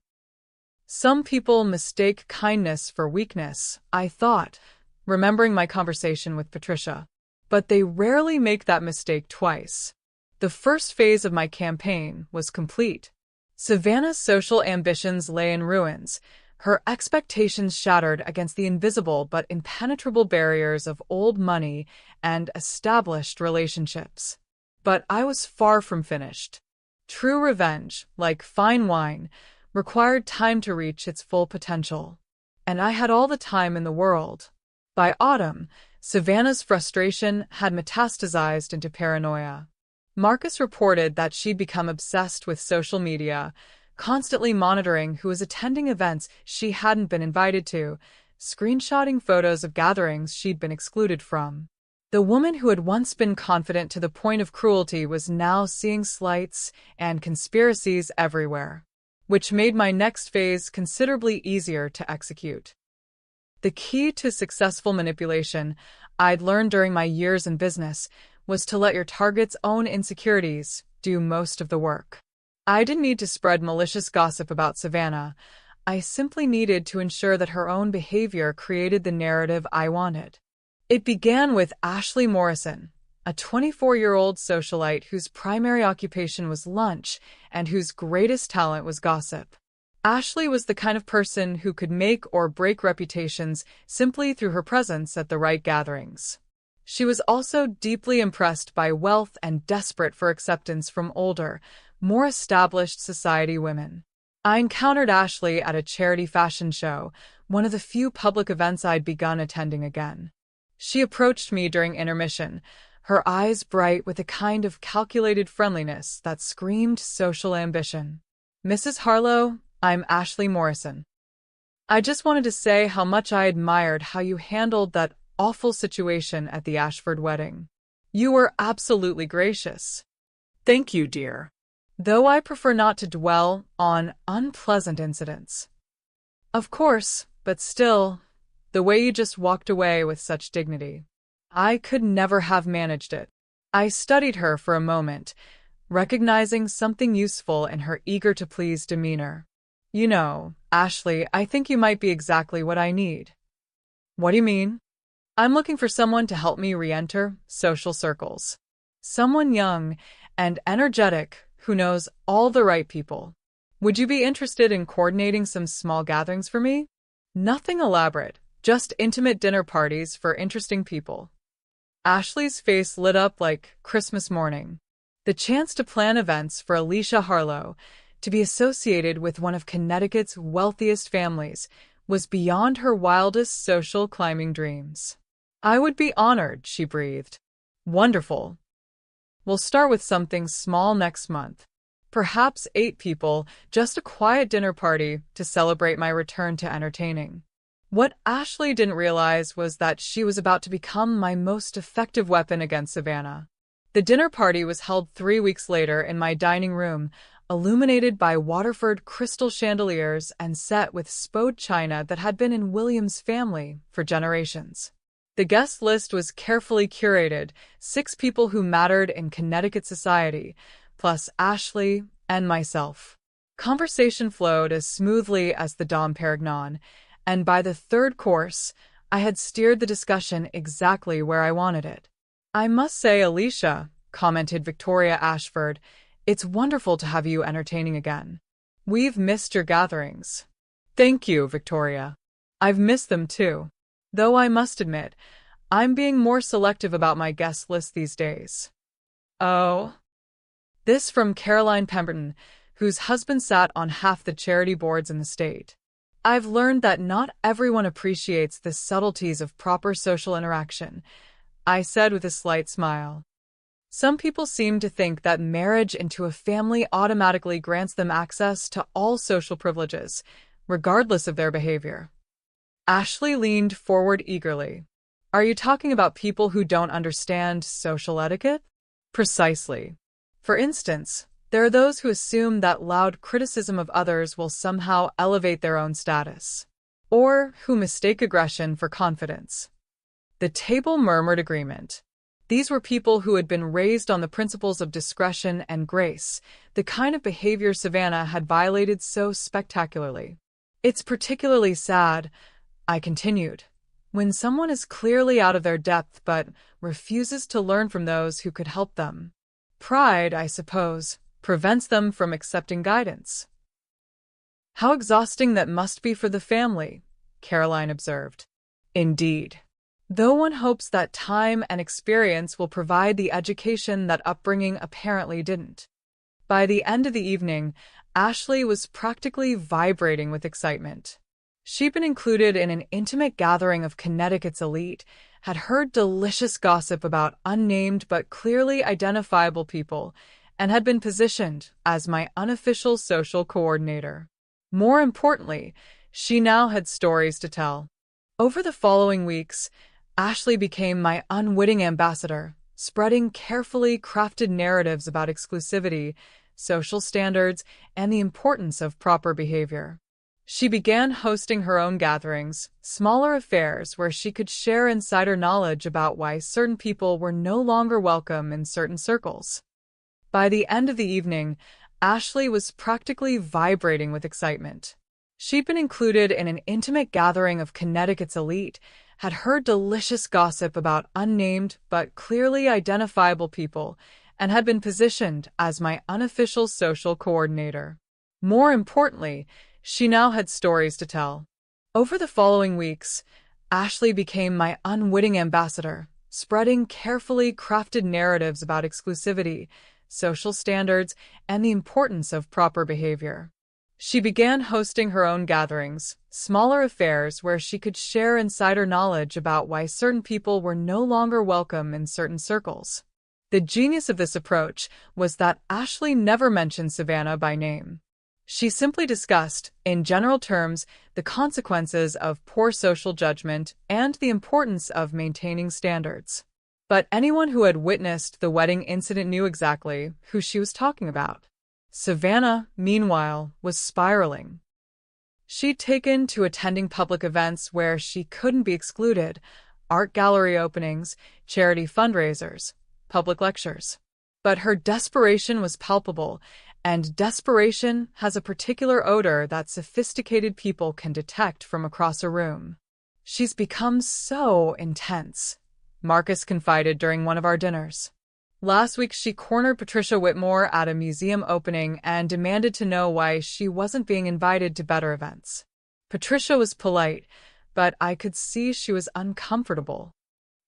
Some people mistake kindness for weakness, I thought, remembering my conversation with Patricia. But they rarely make that mistake twice. The first phase of my campaign was complete. Savannah's social ambitions lay in ruins, her expectations shattered against the invisible but impenetrable barriers of old money and established relationships. But I was far from finished. True revenge, like fine wine, required time to reach its full potential. And I had all the time in the world. By autumn, Savannah's frustration had metastasized into paranoia. Marcus reported that she'd become obsessed with social media, constantly monitoring who was attending events she hadn't been invited to, screenshotting photos of gatherings she'd been excluded from. The woman who had once been confident to the point of cruelty was now seeing slights and conspiracies everywhere, which made my next phase considerably easier to execute. The key to successful manipulation, I'd learned during my years in business, was to let your target's own insecurities do most of the work. I didn't need to spread malicious gossip about Savannah. I simply needed to ensure that her own behavior created the narrative I wanted. It began with Ashley Morrison, a 24-year-old socialite whose primary occupation was lunch and whose greatest talent was gossip. Ashley was the kind of person who could make or break reputations simply through her presence at the right gatherings. She was also deeply impressed by wealth and desperate for acceptance from older, more established society women. I encountered Ashley at a charity fashion show, one of the few public events I'd begun attending again. She approached me during intermission, her eyes bright with a kind of calculated friendliness that screamed social ambition. "Mrs. Harlow, I'm Ashley Morrison. I just wanted to say how much I admired how you handled that awful situation at the Ashford wedding. You were absolutely gracious." Thank you, dear. Though I prefer not to dwell on unpleasant incidents. Of course, but still, the way you just walked away with such dignity. I could never have managed it. I studied her for a moment, recognizing something useful in her eager-to-please demeanor. "You know, Ashley, I think you might be exactly what I need." "What do you mean?" "I'm looking for someone to help me re-enter social circles. Someone young and energetic who knows all the right people. Would you be interested in coordinating some small gatherings for me? Nothing elaborate, just intimate dinner parties for interesting people." Ashley's face lit up like Christmas morning. The chance to plan events for Alicia Harlow, to be associated with one of Connecticut's wealthiest families, was beyond her wildest social climbing dreams. "I would be honored," she breathed. "Wonderful. We'll start with something small next month. Perhaps 8 people, just a quiet dinner party to celebrate my return to entertaining." What Ashley didn't realize was that she was about to become my most effective weapon against Savannah. The dinner party was held 3 weeks later in my dining room, illuminated by Waterford crystal chandeliers and set with spode china that had been in William's family for generations. The guest list was carefully curated, 6 people who mattered in Connecticut society, plus Ashley and myself. Conversation flowed as smoothly as the Dom Perignon, and by the 3rd course, I had steered the discussion exactly where I wanted it. "I must say, Alicia," commented Victoria Ashford, "it's wonderful to have you entertaining again. We've missed your gatherings." "Thank you, Victoria. I've missed them too. Though I must admit, I'm being more selective about my guest list these days. Oh. This from Caroline Pemberton, whose husband sat on half the charity boards in the state. I've learned that not everyone appreciates the subtleties of proper social interaction, I said with a slight smile. Some people seem to think that marriage into a family automatically grants them access to all social privileges, regardless of their behavior. Ashley leaned forward eagerly. Are you talking about people who don't understand social etiquette? Precisely. For instance, there are those who assume that loud criticism of others will somehow elevate their own status, or who mistake aggression for confidence. The table murmured agreement. These were people who had been raised on the principles of discretion and grace, the kind of behavior Savannah had violated so spectacularly. It's particularly sad, I continued, when someone is clearly out of their depth but refuses to learn from those who could help them. Pride, I suppose, prevents them from accepting guidance. How exhausting that must be for the family, Caroline observed. Indeed. Though one hopes that time and experience will provide the education that upbringing apparently didn't. By the end of the evening, Ashley was practically vibrating with excitement. She'd been included in an intimate gathering of Connecticut's elite, had heard delicious gossip about unnamed but clearly identifiable people, and had been positioned as my unofficial social coordinator. More importantly, she now had stories to tell. Over the following weeks, Ashley became my unwitting ambassador, spreading carefully crafted narratives about exclusivity, social standards, and the importance of proper behavior. She began hosting her own gatherings, smaller affairs where she could share insider knowledge about why certain people were no longer welcome in certain circles. By the end of the evening, Ashley was practically vibrating with excitement. She'd been included in an intimate gathering of Connecticut's elite, had heard delicious gossip about unnamed but clearly identifiable people, and had been positioned as my unofficial social coordinator. More importantly, she now had stories to tell. Over the following weeks, Ashley became my unwitting ambassador, spreading carefully crafted narratives about exclusivity, social standards, and the importance of proper behavior. She began hosting her own gatherings, smaller affairs where she could share insider knowledge about why certain people were no longer welcome in certain circles. The genius of this approach was that Ashley never mentioned Savannah by name. She simply discussed, in general terms, the consequences of poor social judgment and the importance of maintaining standards. But anyone who had witnessed the wedding incident knew exactly who she was talking about. Savannah, meanwhile, was spiraling. She'd taken to attending public events where she couldn't be excluded, art gallery openings, charity fundraisers, public lectures. But her desperation was palpable, and desperation has a particular odor that sophisticated people can detect from across a room. She's become so intense, Marcus confided during one of our dinners. Last week she cornered Patricia Whitmore at a museum opening and demanded to know why she wasn't being invited to better events. Patricia was polite, but I could see she was uncomfortable.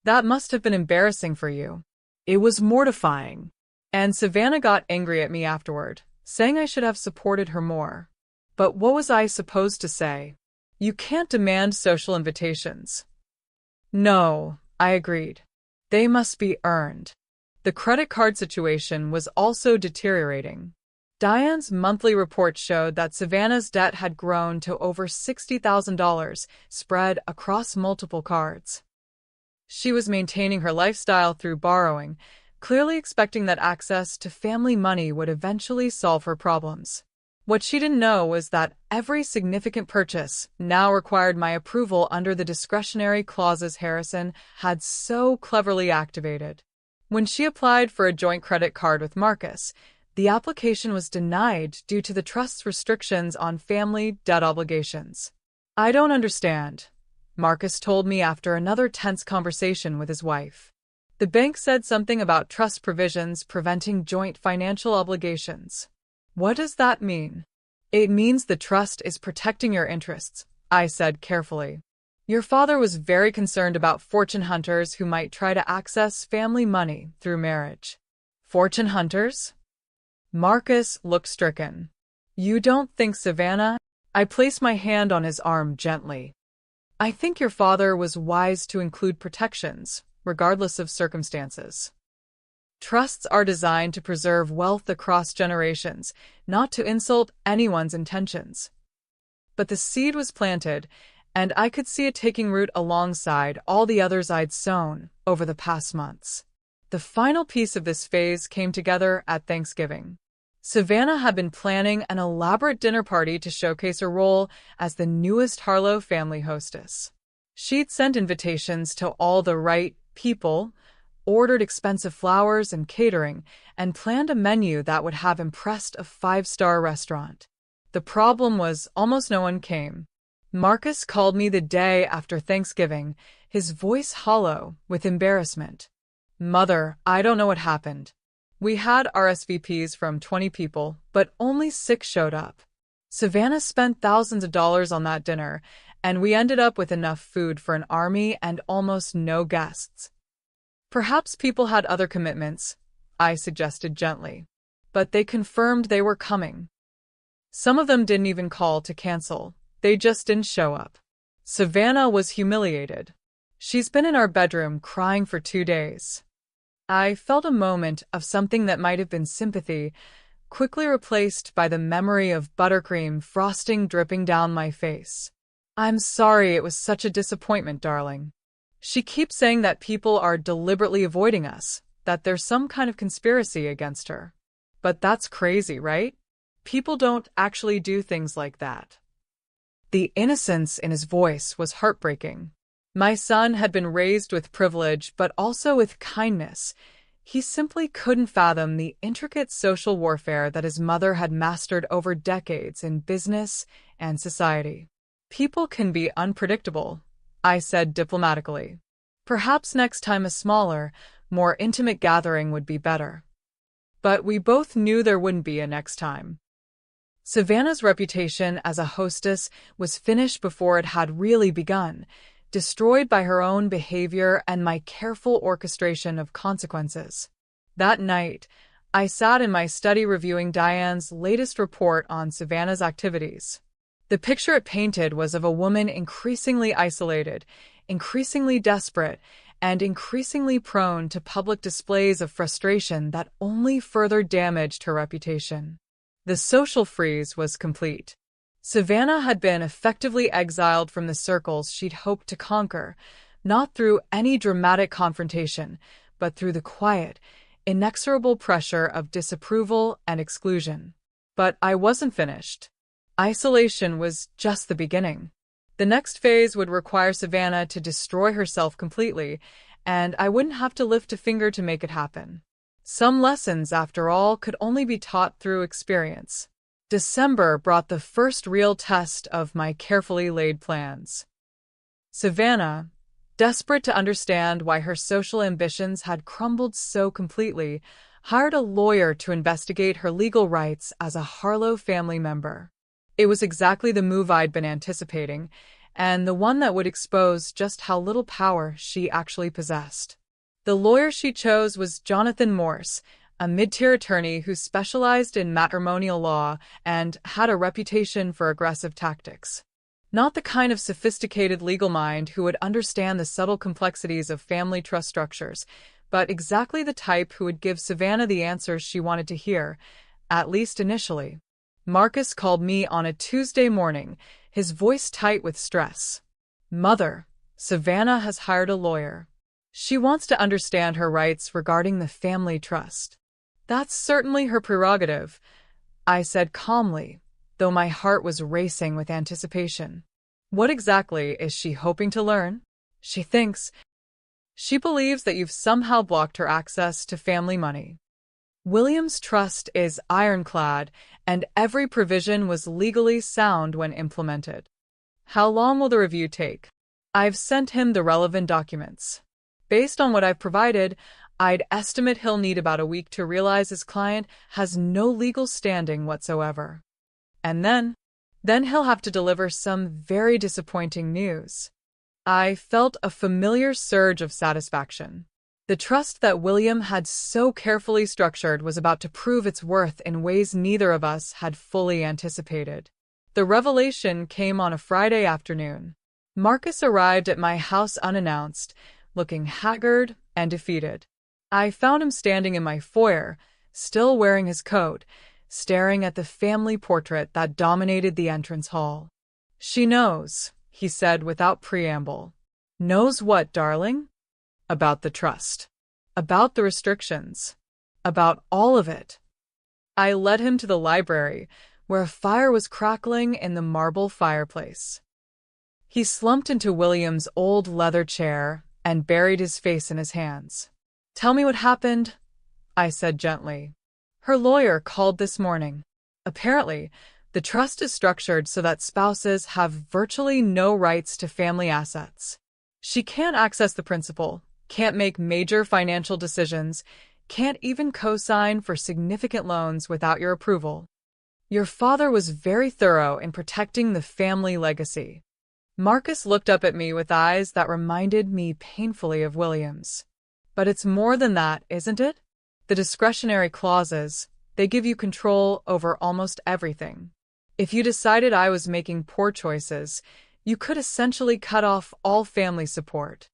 That must have been embarrassing for you. It was mortifying. And Savannah got angry at me afterward, saying I should have supported her more. But what was I supposed to say? You can't demand social invitations. No, I agreed. They must be earned. The credit card situation was also deteriorating. Diane's monthly report showed that Savannah's debt had grown to over $60,000, spread across multiple cards. She was maintaining her lifestyle through borrowing, clearly expecting that access to family money would eventually solve her problems. What she didn't know was that every significant purchase now required my approval under the discretionary clauses Harrison had so cleverly activated. When she applied for a joint credit card with Marcus, the application was denied due to the trust's restrictions on family debt obligations. I don't understand, Marcus told me after another tense conversation with his wife. The bank said something about trust provisions preventing joint financial obligations. What does that mean? It means the trust is protecting your interests, I said carefully. Your father was very concerned about fortune hunters who might try to access family money through marriage. Fortune hunters? Marcus looked stricken. You don't think Savannah? I placed my hand on his arm gently. I think your father was wise to include protections, regardless of circumstances. Trusts are designed to preserve wealth across generations, not to insult anyone's intentions. But the seed was planted, and I could see it taking root alongside all the others I'd sown over the past months. The final piece of this phase came together at Thanksgiving. Savannah had been planning an elaborate dinner party to showcase her role as the newest Harlow family hostess. She'd sent invitations to all the right people, ordered expensive flowers and catering, and planned a menu that would have impressed a five-star restaurant. The problem was almost no one came. Marcus called me the day after Thanksgiving, his voice hollow with embarrassment. Mother, I don't know what happened. We had RSVPs from 20 people, but only 6 showed up. Savannah spent thousands of dollars on that dinner, and we ended up with enough food for an army and almost no guests. Perhaps people had other commitments, I suggested gently. But they confirmed they were coming. Some of them didn't even call to cancel. They just didn't show up. Savannah was humiliated. She's been in our bedroom crying for 2 days. I felt a moment of something that might have been sympathy, quickly replaced by the memory of buttercream frosting dripping down my face. I'm sorry it was such a disappointment, darling. She keeps saying that people are deliberately avoiding us, that there's some kind of conspiracy against her. But that's crazy, right? People don't actually do things like that. The innocence in his voice was heartbreaking. My son had been raised with privilege, but also with kindness. He simply couldn't fathom the intricate social warfare that his mother had mastered over decades in business and society. People can be unpredictable, I said diplomatically. Perhaps next time a smaller, more intimate gathering would be better. But we both knew there wouldn't be a next time. Savannah's reputation as a hostess was finished before it had really begun, destroyed by her own behavior and my careful orchestration of consequences. That night, I sat in my study reviewing Diane's latest report on Savannah's activities. The picture it painted was of a woman increasingly isolated, increasingly desperate, and increasingly prone to public displays of frustration that only further damaged her reputation. The social freeze was complete. Savannah had been effectively exiled from the circles she'd hoped to conquer, not through any dramatic confrontation, but through the quiet, inexorable pressure of disapproval and exclusion. But I wasn't finished. Isolation was just the beginning. The next phase would require Savannah to destroy herself completely, and I wouldn't have to lift a finger to make it happen. Some lessons, after all, could only be taught through experience. December brought the first real test of my carefully laid plans. Savannah, desperate to understand why her social ambitions had crumbled so completely, hired a lawyer to investigate her legal rights as a Harlow family member. It was exactly the move I'd been anticipating, and the one that would expose just how little power she actually possessed. The lawyer she chose was Jonathan Morse, a mid-tier attorney who specialized in matrimonial law and had a reputation for aggressive tactics. Not the kind of sophisticated legal mind who would understand the subtle complexities of family trust structures, but exactly the type who would give Savannah the answers she wanted to hear, at least initially. Marcus called me on a Tuesday morning, his voice tight with stress. Mother, Savannah has hired a lawyer. She wants to understand her rights regarding the family trust. That's certainly her prerogative, I said calmly, though my heart was racing with anticipation. What exactly is she hoping to learn? She believes that you've somehow blocked her access to family money. William's trust is ironclad, and every provision was legally sound when implemented. How long will the review take? I've sent him the relevant documents. Based on what I've provided, I'd estimate he'll need about a week to realize his client has no legal standing whatsoever. And then, Then he'll have to deliver some very disappointing news. I felt a familiar surge of satisfaction. The trust that William had so carefully structured was about to prove its worth in ways neither of us had fully anticipated. The revelation came on a Friday afternoon. Marcus arrived at my house unannounced, looking haggard and defeated. I found him standing in my foyer, still wearing his coat, staring at the family portrait that dominated the entrance hall. "She knows," he said without preamble. "Knows what, darling?" "About the trust. About the restrictions. About all of it." I led him to the library, where a fire was crackling in the marble fireplace. He slumped into William's old leather chair and buried his face in his hands. "Tell me what happened," I said gently. "Her lawyer called this morning. Apparently, the trust is structured so that spouses have virtually no rights to family assets. She can't access the principal, can't make major financial decisions, can't even co-sign for significant loans without your approval. Your father was very thorough in protecting the family legacy." Marcus looked up at me with eyes that reminded me painfully of William's. "But it's more than that, isn't it? The discretionary clauses, they give you control over almost everything. If you decided I was making poor choices, you could essentially cut off all family support."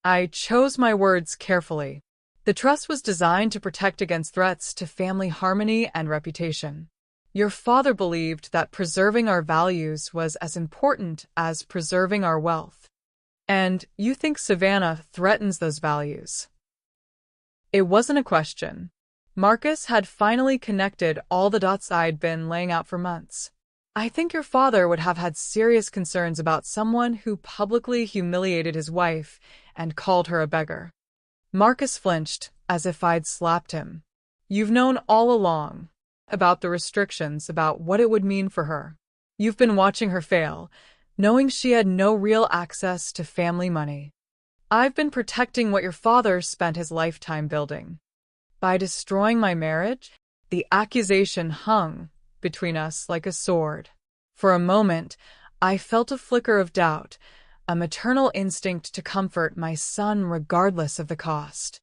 I chose my words carefully. The trust was designed to protect against threats to family harmony and reputation. Your father believed that preserving our values was as important as preserving our wealth. And you think Savannah threatens those values? It wasn't a question. Marcus had finally connected all the dots I'd been laying out for months. "I think your father would have had serious concerns about someone who publicly humiliated his wife and called her a beggar." Marcus flinched, as if I'd slapped him. "You've known all along about the restrictions, about what it would mean for her. You've been watching her fail, knowing she had no real access to family money. I've been protecting what your father spent his lifetime building. By destroying my marriage, the accusation hung between us like a sword." For a moment, I felt a flicker of doubt, a maternal instinct to comfort my son regardless of the cost.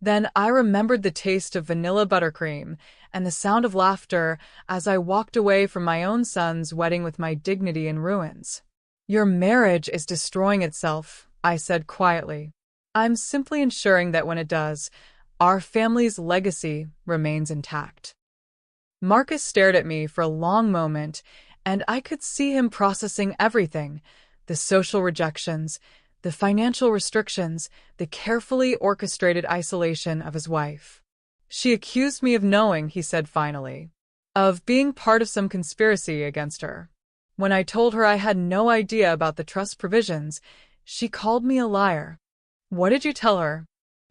Then I remembered the taste of vanilla buttercream and the sound of laughter as I walked away from my own son's wedding with my dignity in ruins. "Your marriage is destroying itself," I said quietly. "I'm simply ensuring that when it does, our family's legacy remains intact." Marcus stared at me for a long moment, and I could see him processing everything: the social rejections, the financial restrictions, the carefully orchestrated isolation of his wife. "She accused me of knowing," he said finally, "of being part of some conspiracy against her. When I told her I had no idea about the trust provisions, she called me a liar." "What did you tell her?"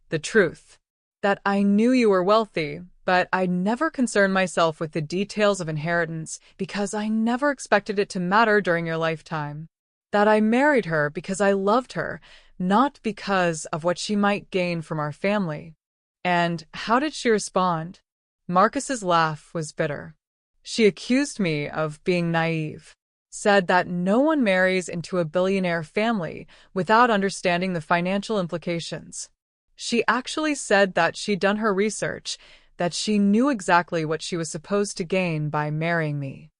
"The truth. That I knew you were wealthy, but I'd never concerned myself with the details of inheritance because I never expected it to matter during your lifetime. That I married her because I loved her, not because of what she might gain from our family." "And how did she respond?" Marcus's laugh was bitter. "She accused me of being naive. Said that no one marries into a billionaire family without understanding the financial implications. She actually said that she'd done her research, that she knew exactly what she was supposed to gain by marrying me."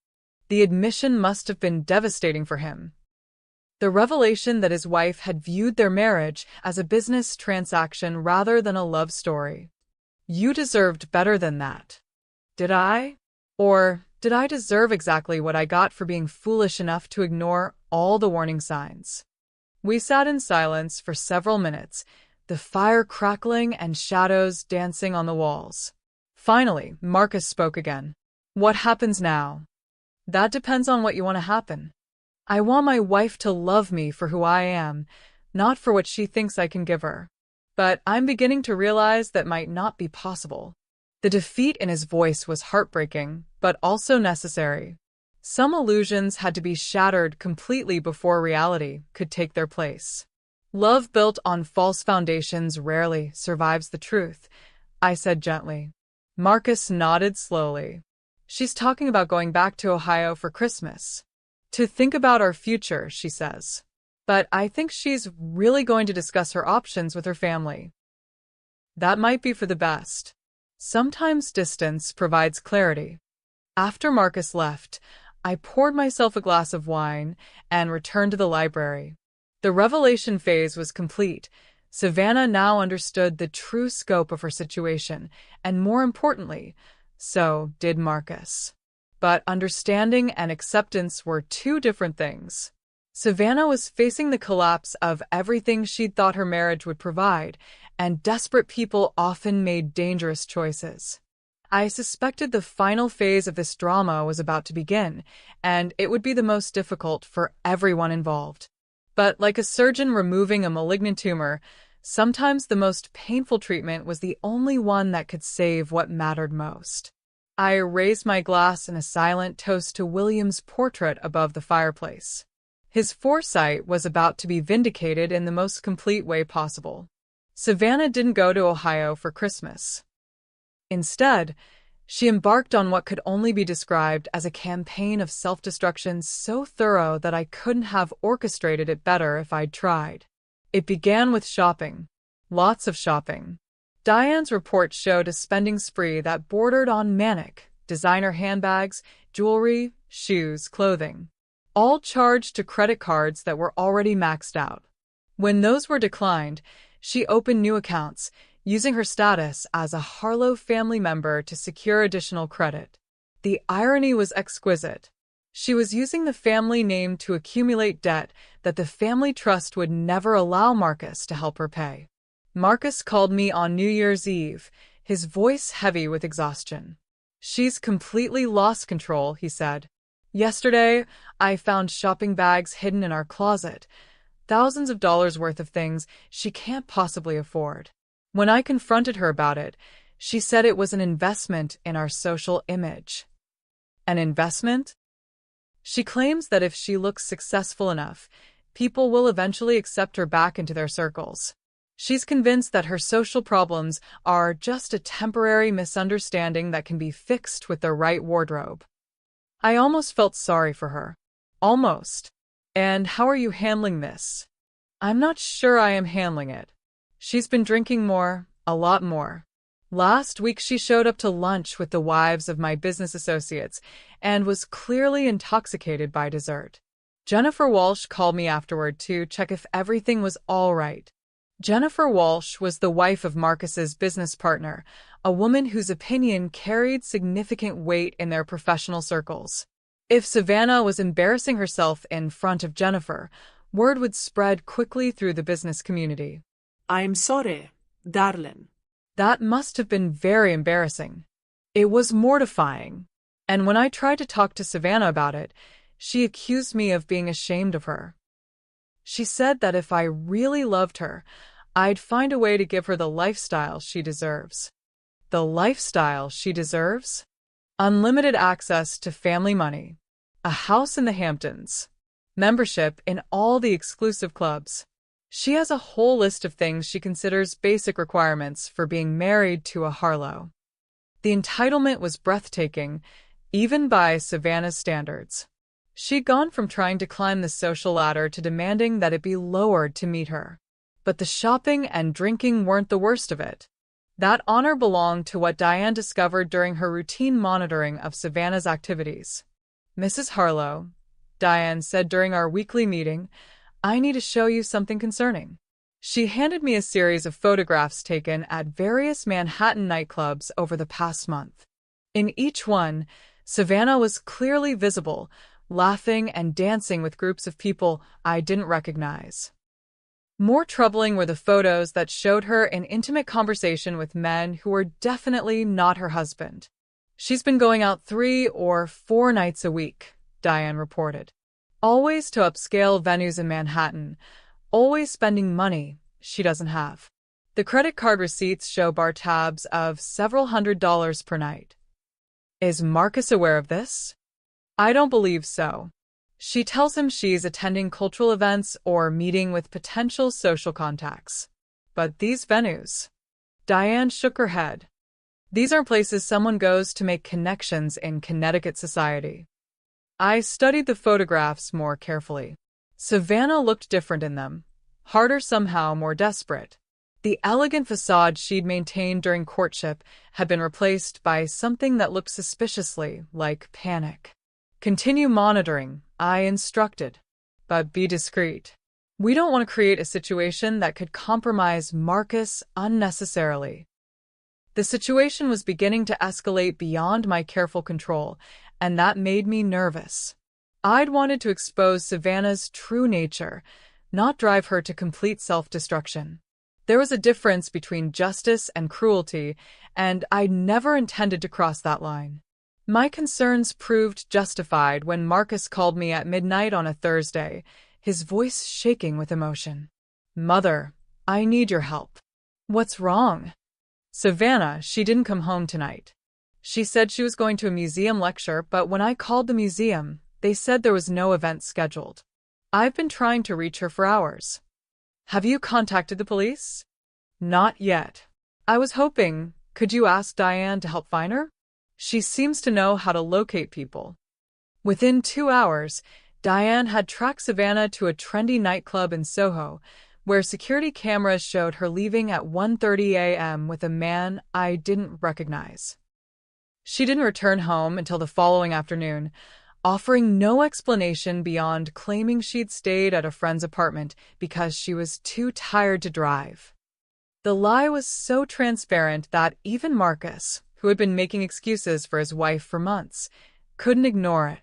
The admission must have been devastating for him. The revelation that his wife had viewed their marriage as a business transaction rather than a love story. "You deserved better than that." Did I? Or did I deserve exactly what I got for being foolish enough to ignore all the warning signs? We sat in silence for several minutes, the fire crackling and shadows dancing on the walls. Finally, Marcus spoke again. "What happens now?" "That depends on what you want to happen. I want my wife to love me for who I am, not for what she thinks I can give her. But I'm beginning to realize that might not be possible." The defeat in his voice was heartbreaking, but also necessary. Some illusions had to be shattered completely before reality could take their place. "Love built on false foundations rarely survives the truth," I said gently. Marcus nodded slowly. "She's talking about going back to Ohio for Christmas." To think about our future, she says. But I think she's really going to discuss her options with her family. That might be for the best. Sometimes distance provides clarity. After Marcus left, I poured myself a glass of wine and returned to the library. The revelation phase was complete. Savannah now understood the true scope of her situation, and more importantly, so did Marcus. But understanding and acceptance were two different things. Savannah was facing the collapse of everything she'd thought her marriage would provide, and desperate people often made dangerous choices. I suspected the final phase of this drama was about to begin, and it would be the most difficult for everyone involved. But like a surgeon removing a malignant tumor, sometimes the most painful treatment was the only one that could save what mattered most. I raised my glass in a silent toast to William's portrait above the fireplace. His foresight was about to be vindicated in the most complete way possible. Savannah didn't go to Ohio for Christmas. Instead, she embarked on what could only be described as a campaign of self-destruction so thorough that I couldn't have orchestrated it better if I'd tried. It began with shopping. Lots of shopping. Diane's report showed a spending spree that bordered on manic: designer handbags, jewelry, shoes, clothing, all charged to credit cards that were already maxed out. When those were declined, she opened new accounts, using her status as a Harlow family member to secure additional credit. The irony was exquisite. She was using the family name to accumulate debt that the family trust would never allow Marcus to help her pay. Marcus called me on New Year's Eve, his voice heavy with exhaustion. "She's completely lost control," he said. "Yesterday, I found shopping bags hidden in our closet. Thousands of dollars worth of things she can't possibly afford." When I confronted her about it, she said it was an investment in our social image. An investment? She claims that if she looks successful enough, people will eventually accept her back into their circles. She's convinced that her social problems are just a temporary misunderstanding that can be fixed with the right wardrobe. I almost felt sorry for her. Almost. "And how are you handling this?" "I'm not sure I am handling it. She's been drinking more, a lot more. Last week she showed up to lunch with the wives of my business associates and was clearly intoxicated by dessert. Jennifer Walsh called me afterward to check if everything was all right." Jennifer Walsh was the wife of Marcus's business partner, a woman whose opinion carried significant weight in their professional circles. If Savannah was embarrassing herself in front of Jennifer, word would spread quickly through the business community. "I'm sorry, darling." That must have been very embarrassing. It was mortifying. And when I tried to talk to Savannah about it, she accused me of being ashamed of her. She said that if I really loved her, I'd find a way to give her the lifestyle she deserves. The lifestyle she deserves? Unlimited access to family money, a house in the Hamptons, membership in all the exclusive clubs. She has a whole list of things she considers basic requirements for being married to a Harlow. The entitlement was breathtaking, even by Savannah's standards. She'd gone from trying to climb the social ladder to demanding that it be lowered to meet her. But the shopping and drinking weren't the worst of it. That honor belonged to what Diane discovered during her routine monitoring of Savannah's activities. "Mrs. Harlow," Diane said during our weekly meeting, "I need to show you something concerning." She handed me a series of photographs taken at various Manhattan nightclubs over the past month. In each one, Savannah was clearly visible, laughing and dancing with groups of people I didn't recognize. More troubling were the photos that showed her in intimate conversation with men who were definitely not her husband. "She's been going out 3 or 4 nights a week," Diane reported. "Always to upscale venues in Manhattan, always spending money she doesn't have. The credit card receipts show bar tabs of several $100s per night." Is Marcus aware of this? I don't believe so. She tells him she's attending cultural events or meeting with potential social contacts. But these venues? Diane shook her head. "These aren't places someone goes to make connections in Connecticut society." I studied the photographs more carefully. Savannah looked different in them, harder somehow, more desperate. The elegant facade she'd maintained during courtship had been replaced by something that looked suspiciously like panic. Continue monitoring, I instructed. But be discreet. We don't want to create a situation that could compromise Marcus unnecessarily. The situation was beginning to escalate beyond my careful control, and that made me nervous. I'd wanted to expose Savannah's true nature, not drive her to complete self-destruction. There was a difference between justice and cruelty, and I never intended to cross that line. My concerns proved justified when Marcus called me at midnight on a Thursday, his voice shaking with emotion. "Mother, I need your help." "What's wrong?" "Savannah, she didn't come home tonight. She said she was going to a museum lecture, but when I called the museum, they said there was no event scheduled. I've been trying to reach her for hours." "Have you contacted the police?" "Not yet. I was hoping, could you ask Diane to help find her? She seems to know how to locate people." Within 2 hours, Diane had tracked Savannah to a trendy nightclub in Soho, where security cameras showed her leaving at 1:30 a.m. with a man I didn't recognize. She didn't return home until the following afternoon, offering no explanation beyond claiming she'd stayed at a friend's apartment because she was too tired to drive. The lie was so transparent that even Marcus, who had been making excuses for his wife for months, couldn't ignore it.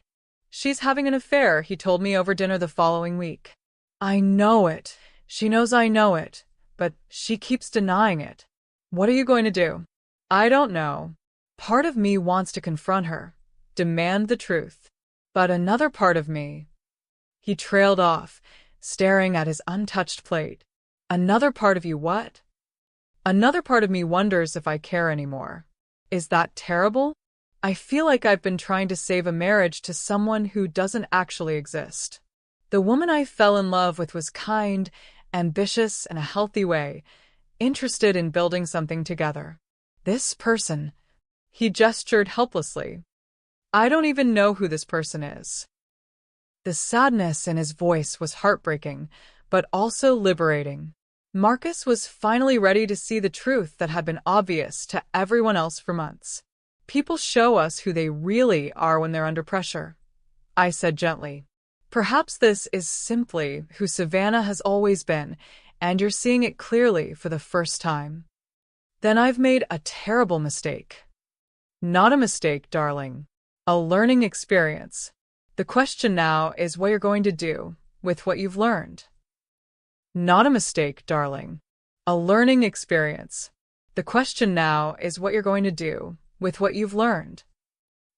"She's having an affair," he told me over dinner the following week. "I know it. She knows I know it, but she keeps denying it." "What are you going to do?" "I don't know. Part of me wants to confront her, demand the truth. But another part of me—" He trailed off, staring at his untouched plate. "Another part of you what?" "Another part of me wonders if I care anymore." Is that terrible? I feel like I've been trying to save a marriage to someone who doesn't actually exist. The woman I fell in love with was kind, ambitious in a healthy way, interested in building something together. This person— He gestured helplessly. "I don't even know who this person is." The sadness in his voice was heartbreaking, but also liberating. Marcus was finally ready to see the truth that had been obvious to everyone else for months. "People show us who they really are when they're under pressure," I said gently. "Perhaps this is simply who Savannah has always been, and you're seeing it clearly for the first time." "Then I've made a terrible mistake." "Not a mistake, darling. A learning experience. The question now is what you're going to do with what you've learned." "Not a mistake, darling. A learning experience. The question now is what you're going to do with what you've learned."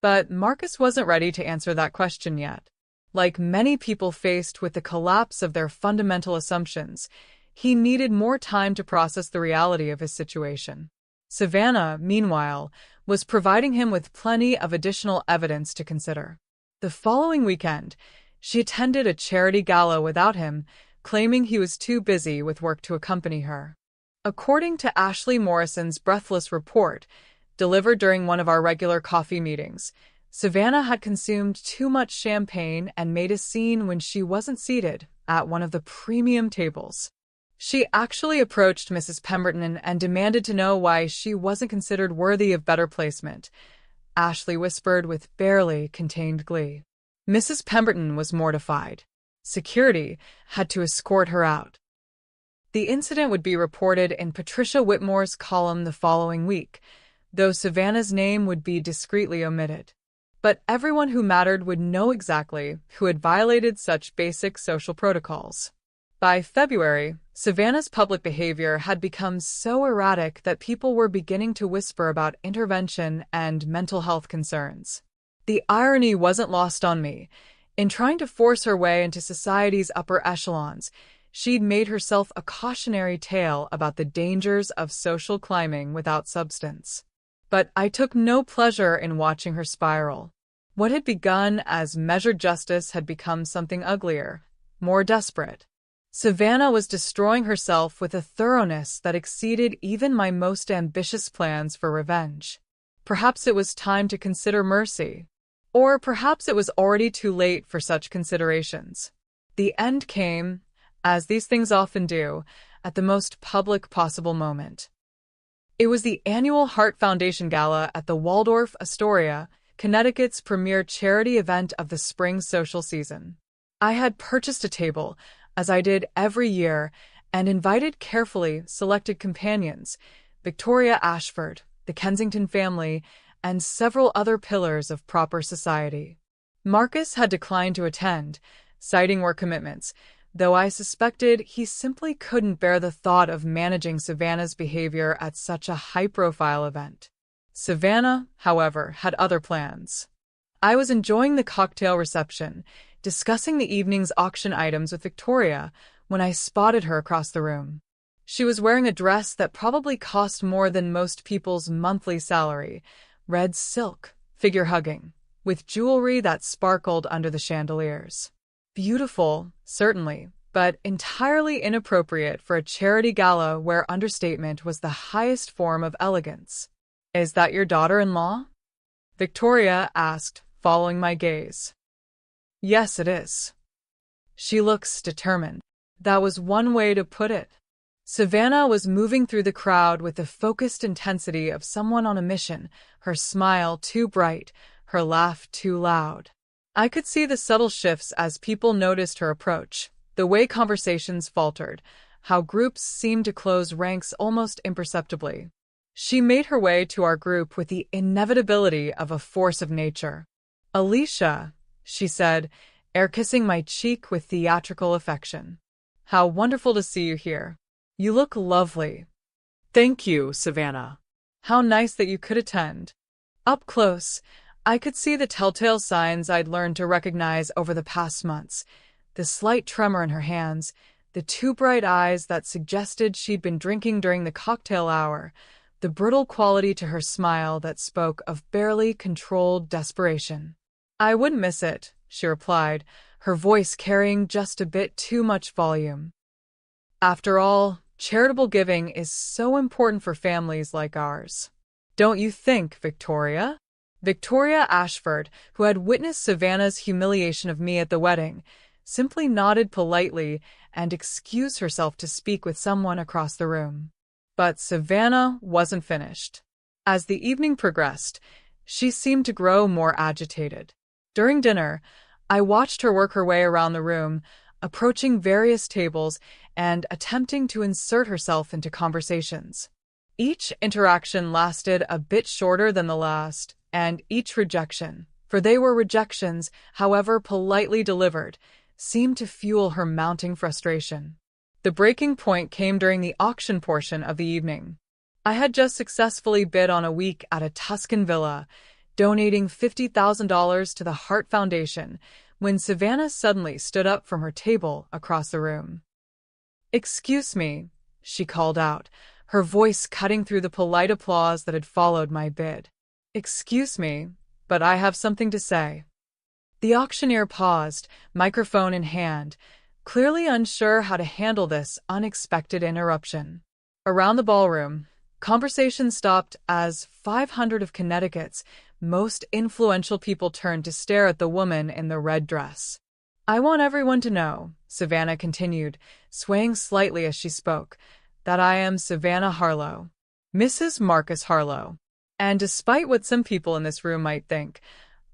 But Marcus wasn't ready to answer that question yet. Like many people faced with the collapse of their fundamental assumptions, he needed more time to process the reality of his situation. Savannah, meanwhile, was providing him with plenty of additional evidence to consider. The following weekend, she attended a charity gala without him, claiming he was too busy with work to accompany her. According to Ashley Morrison's breathless report, delivered during one of our regular coffee meetings, Savannah had consumed too much champagne and made a scene when she wasn't seated at one of the premium tables. She actually approached Mrs. Pemberton and demanded to know why she wasn't considered worthy of better placement, Ashley whispered with barely contained glee. Mrs. Pemberton was mortified. Security had to escort her out. The incident would be reported in Patricia Whitmore's column the following week, though Savannah's name would be discreetly omitted. But everyone who mattered would know exactly who had violated such basic social protocols. By February, Savannah's public behavior had become so erratic that people were beginning to whisper about intervention and mental health concerns. The irony wasn't lost on me. In trying to force her way into society's upper echelons, she'd made herself a cautionary tale about the dangers of social climbing without substance. But I took no pleasure in watching her spiral. What had begun as measured justice had become something uglier, more desperate. Savannah was destroying herself with a thoroughness that exceeded even my most ambitious plans for revenge. Perhaps it was time to consider mercy. Or perhaps it was already too late for such considerations. The end came, as these things often do, at the most public possible moment. It was the annual Heart Foundation Gala at the Waldorf Astoria, Connecticut's premier charity event of the spring social season. I had purchased a table, as I did every year, and invited carefully selected companions, Victoria Ashford, the Kensington family, and several other pillars of proper society. Marcus had declined to attend, citing work commitments, though I suspected he simply couldn't bear the thought of managing Savannah's behavior at such a high-profile event. Savannah, however, had other plans. I was enjoying the cocktail reception, discussing the evening's auction items with Victoria, when I spotted her across the room. She was wearing a dress that probably cost more than most people's monthly salary, red silk, figure-hugging, with jewelry that sparkled under the chandeliers. Beautiful, certainly, but entirely inappropriate for a charity gala where understatement was the highest form of elegance. "Is that your daughter-in-law?" Victoria asked, following my gaze. "Yes, it is." "She looks determined." That was one way to put it. Savannah was moving through the crowd with the focused intensity of someone on a mission, her smile too bright, her laugh too loud. I could see the subtle shifts as people noticed her approach, the way conversations faltered, how groups seemed to close ranks almost imperceptibly. She made her way to our group with the inevitability of a force of nature. "Alicia," she said, air-kissing my cheek with theatrical affection. "How wonderful to see you here. You look lovely." Thank you, Savannah. "How nice that you could attend." Up close, I could see the telltale signs I'd learned to recognize over the past months, the slight tremor in her hands, the two bright eyes that suggested she'd been drinking during the cocktail hour, the brittle quality to her smile that spoke of barely controlled desperation. "I wouldn't miss it," she replied, her voice carrying just a bit too much volume. "After all, charitable giving is so important for families like ours. Don't you think, Victoria?" Victoria Ashford, who had witnessed Savannah's humiliation of me at the wedding, simply nodded politely and excused herself to speak with someone across the room. But Savannah wasn't finished. As the evening progressed, she seemed to grow more agitated. During dinner, I watched her work her way around the room, approaching various tables and attempting to insert herself into conversations. Each interaction lasted a bit shorter than the last, and each rejection, for they were rejections, however politely delivered, seemed to fuel her mounting frustration. The breaking point came during the auction portion of the evening. I had just successfully bid on a week at a Tuscan villa, donating $50,000 to the Heart Foundation, when Savannah suddenly stood up from her table across the room. "Excuse me," she called out, her voice cutting through the polite applause that had followed my bid. "Excuse me, but I have something to say." The auctioneer paused, microphone in hand, clearly unsure how to handle this unexpected interruption. Around the ballroom, conversation stopped as 500 of Connecticut's most influential people turned to stare at the woman in the red dress. "I want everyone to know," Savannah continued, swaying slightly as she spoke, "that I am Savannah Harlow, Mrs. Marcus Harlow. And despite what some people in this room might think,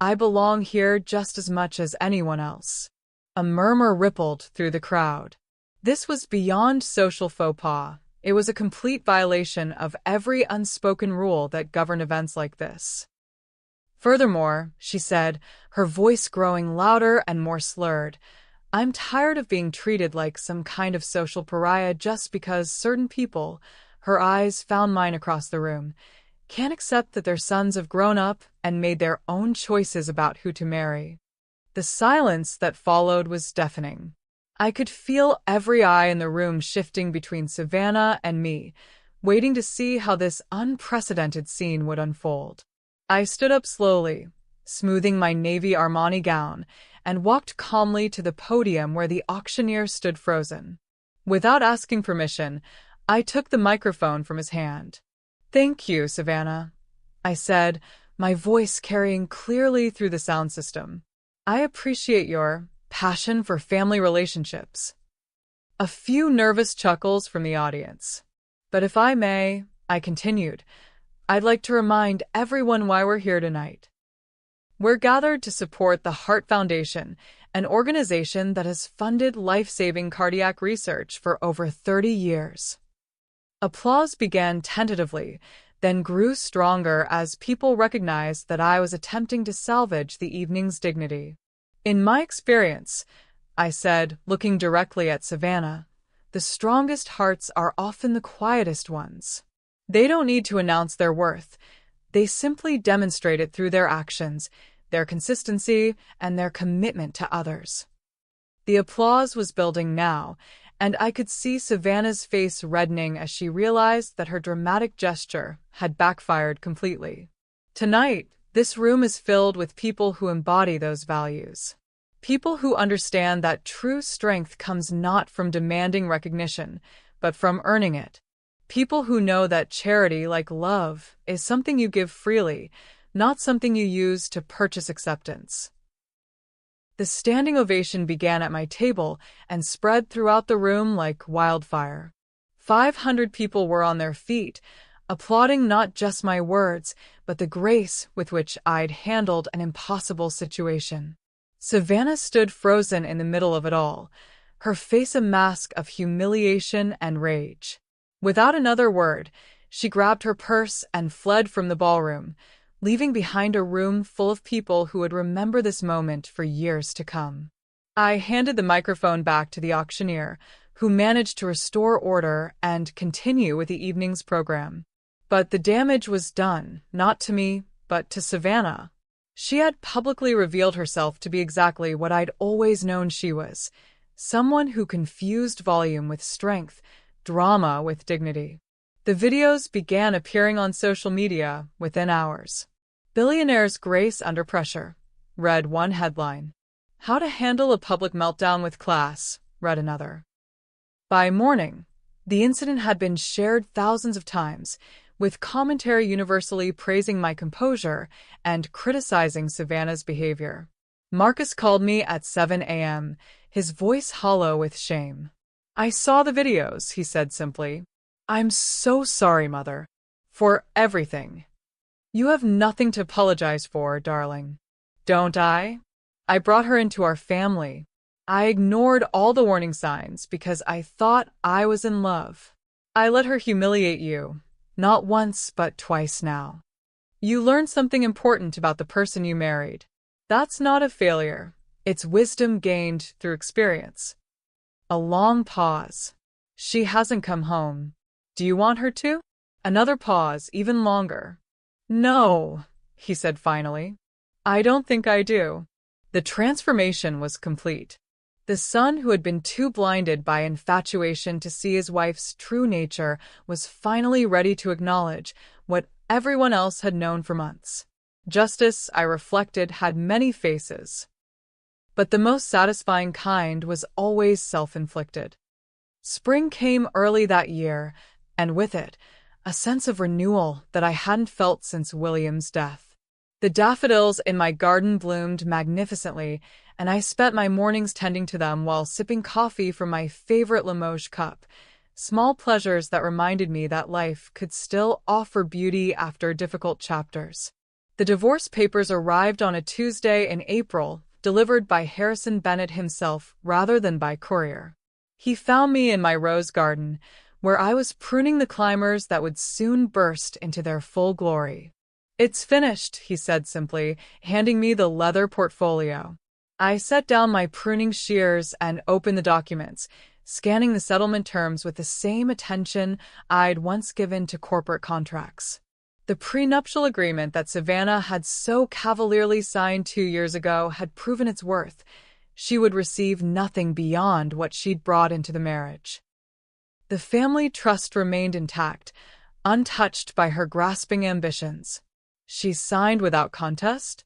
I belong here just as much as anyone else." A murmur rippled through the crowd. This was beyond social faux pas. It was a complete violation of every unspoken rule that governed events like this. "Furthermore," she said, her voice growing louder and more slurred, "I'm tired of being treated like some kind of social pariah just because certain people," her eyes found mine across the room, "can't accept that their sons have grown up and made their own choices about who to marry." The silence that followed was deafening. I could feel every eye in the room shifting between Savannah and me, waiting to see how this unprecedented scene would unfold. I stood up slowly, smoothing my navy Armani gown, and walked calmly to the podium where the auctioneer stood frozen. Without asking permission, I took the microphone from his hand. "Thank you, Savannah," I said, my voice carrying clearly through the sound system. I appreciate your passion for family relationships. A few nervous chuckles from the audience. But if I may, I continued, I'd like to remind everyone why we're here tonight. We're gathered to support the Heart Foundation, an organization that has funded life-saving cardiac research for over 30 years. Applause began tentatively, then grew stronger as people recognized that I was attempting to salvage the evening's dignity. In my experience, I said, looking directly at Savannah, the strongest hearts are often the quietest ones. They don't need to announce their worth. They simply demonstrate it through their actions, their consistency, and their commitment to others. The applause was building now, and I could see Savannah's face reddening as she realized that her dramatic gesture had backfired completely. Tonight, this room is filled with people who embody those values. People who understand that true strength comes not from demanding recognition, but from earning it. People who know that charity, like love, is something you give freely, not something you use to purchase acceptance. The standing ovation began at my table and spread throughout the room like wildfire. 500 people were on their feet, applauding not just my words, but the grace with which I'd handled an impossible situation. Savannah stood frozen in the middle of it all, her face a mask of humiliation and rage. Without another word, she grabbed her purse and fled from the ballroom, leaving behind a room full of people who would remember this moment for years to come. I handed the microphone back to the auctioneer, who managed to restore order and continue with the evening's program. But the damage was done, not to me, but to Savannah. She had publicly revealed herself to be exactly what I'd always known she was, someone who confused volume with strength, drama with dignity. The videos began appearing on social media within hours. Billionaire's grace under pressure, read one headline. How to handle a public meltdown with class, read another. By morning, the incident had been shared thousands of times, with commentary universally praising my composure and criticizing Savannah's behavior. Marcus called me at 7 a.m., his voice hollow with shame. I saw the videos, he said simply. I'm so sorry, Mother, for everything. You have nothing to apologize for, darling. Don't I? I brought her into our family. I ignored all the warning signs because I thought I was in love. I let her humiliate you, not once but twice now. You learned something important about the person you married. That's not a failure. It's wisdom gained through experience. A long pause. She hasn't come home. Do you want her to? Another pause, even longer. No, he said finally. I don't think I do. The transformation was complete. The son who had been too blinded by infatuation to see his wife's true nature was finally ready to acknowledge what everyone else had known for months. Justice, I reflected, had many faces. But the most satisfying kind was always self-inflicted. Spring came early that year, and with it, a sense of renewal that I hadn't felt since William's death. The daffodils in my garden bloomed magnificently, and I spent my mornings tending to them while sipping coffee from my favorite Limoges cup, small pleasures that reminded me that life could still offer beauty after difficult chapters. The divorce papers arrived on a Tuesday in April, delivered by Harrison Bennett himself rather than by courier. He found me in my rose garden, where I was pruning the climbers that would soon burst into their full glory. It's finished, he said simply, handing me the leather portfolio. I set down my pruning shears and opened the documents, scanning the settlement terms with the same attention I'd once given to corporate contracts. The prenuptial agreement that Savannah had so cavalierly signed 2 years ago had proven its worth. She would receive nothing beyond what she'd brought into the marriage. The family trust remained intact, untouched by her grasping ambitions. She signed without contest?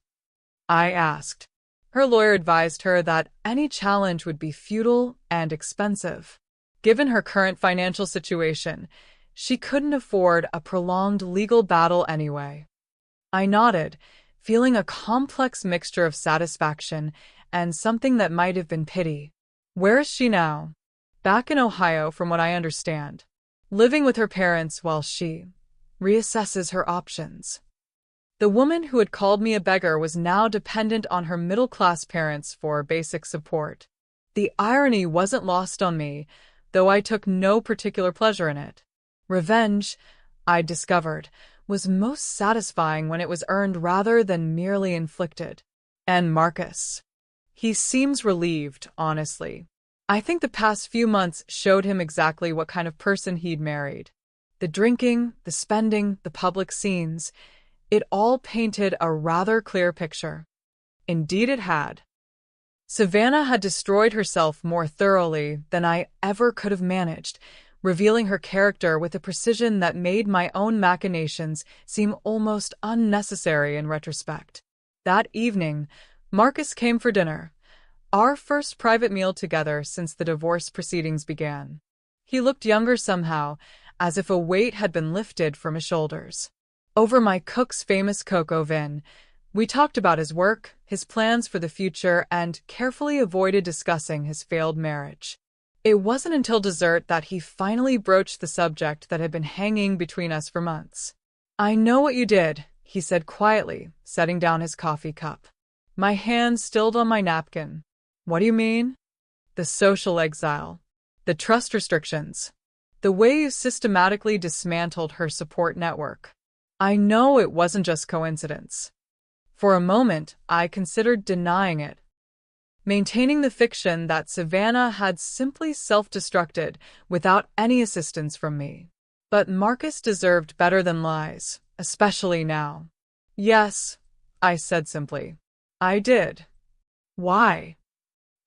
I asked. Her lawyer advised her that any challenge would be futile and expensive. Given her current financial situation, she couldn't afford a prolonged legal battle anyway. I nodded, feeling a complex mixture of satisfaction and something that might have been pity. Where is she now? Back in Ohio, from what I understand. Living with her parents while she reassesses her options. The woman who had called me a beggar was now dependent on her middle-class parents for basic support. The irony wasn't lost on me, though I took no particular pleasure in it. Revenge, I discovered, was most satisfying when it was earned rather than merely inflicted. And Marcus. He seems relieved, honestly. I think the past few months showed him exactly what kind of person he'd married. The drinking, the spending, the public scenes, it all painted a rather clear picture. Indeed it had. Savannah had destroyed herself more thoroughly than I ever could have managed, revealing her character with a precision that made my own machinations seem almost unnecessary in retrospect. That evening, Marcus came for dinner, our first private meal together since the divorce proceedings began. He looked younger somehow, as if a weight had been lifted from his shoulders. Over my cook's famous cocoa vin, we talked about his work, his plans for the future, and carefully avoided discussing his failed marriage. It wasn't until dessert that he finally broached the subject that had been hanging between us for months. "I know what you did," he said quietly, setting down his coffee cup. My hand stilled on my napkin. "What do you mean?" "The social exile. The trust restrictions. The way you systematically dismantled her support network. I know it wasn't just coincidence." For a moment, I considered denying it, maintaining the fiction that Savannah had simply self-destructed without any assistance from me. But Marcus deserved better than lies, especially now. "Yes," I said simply. "I did." Why?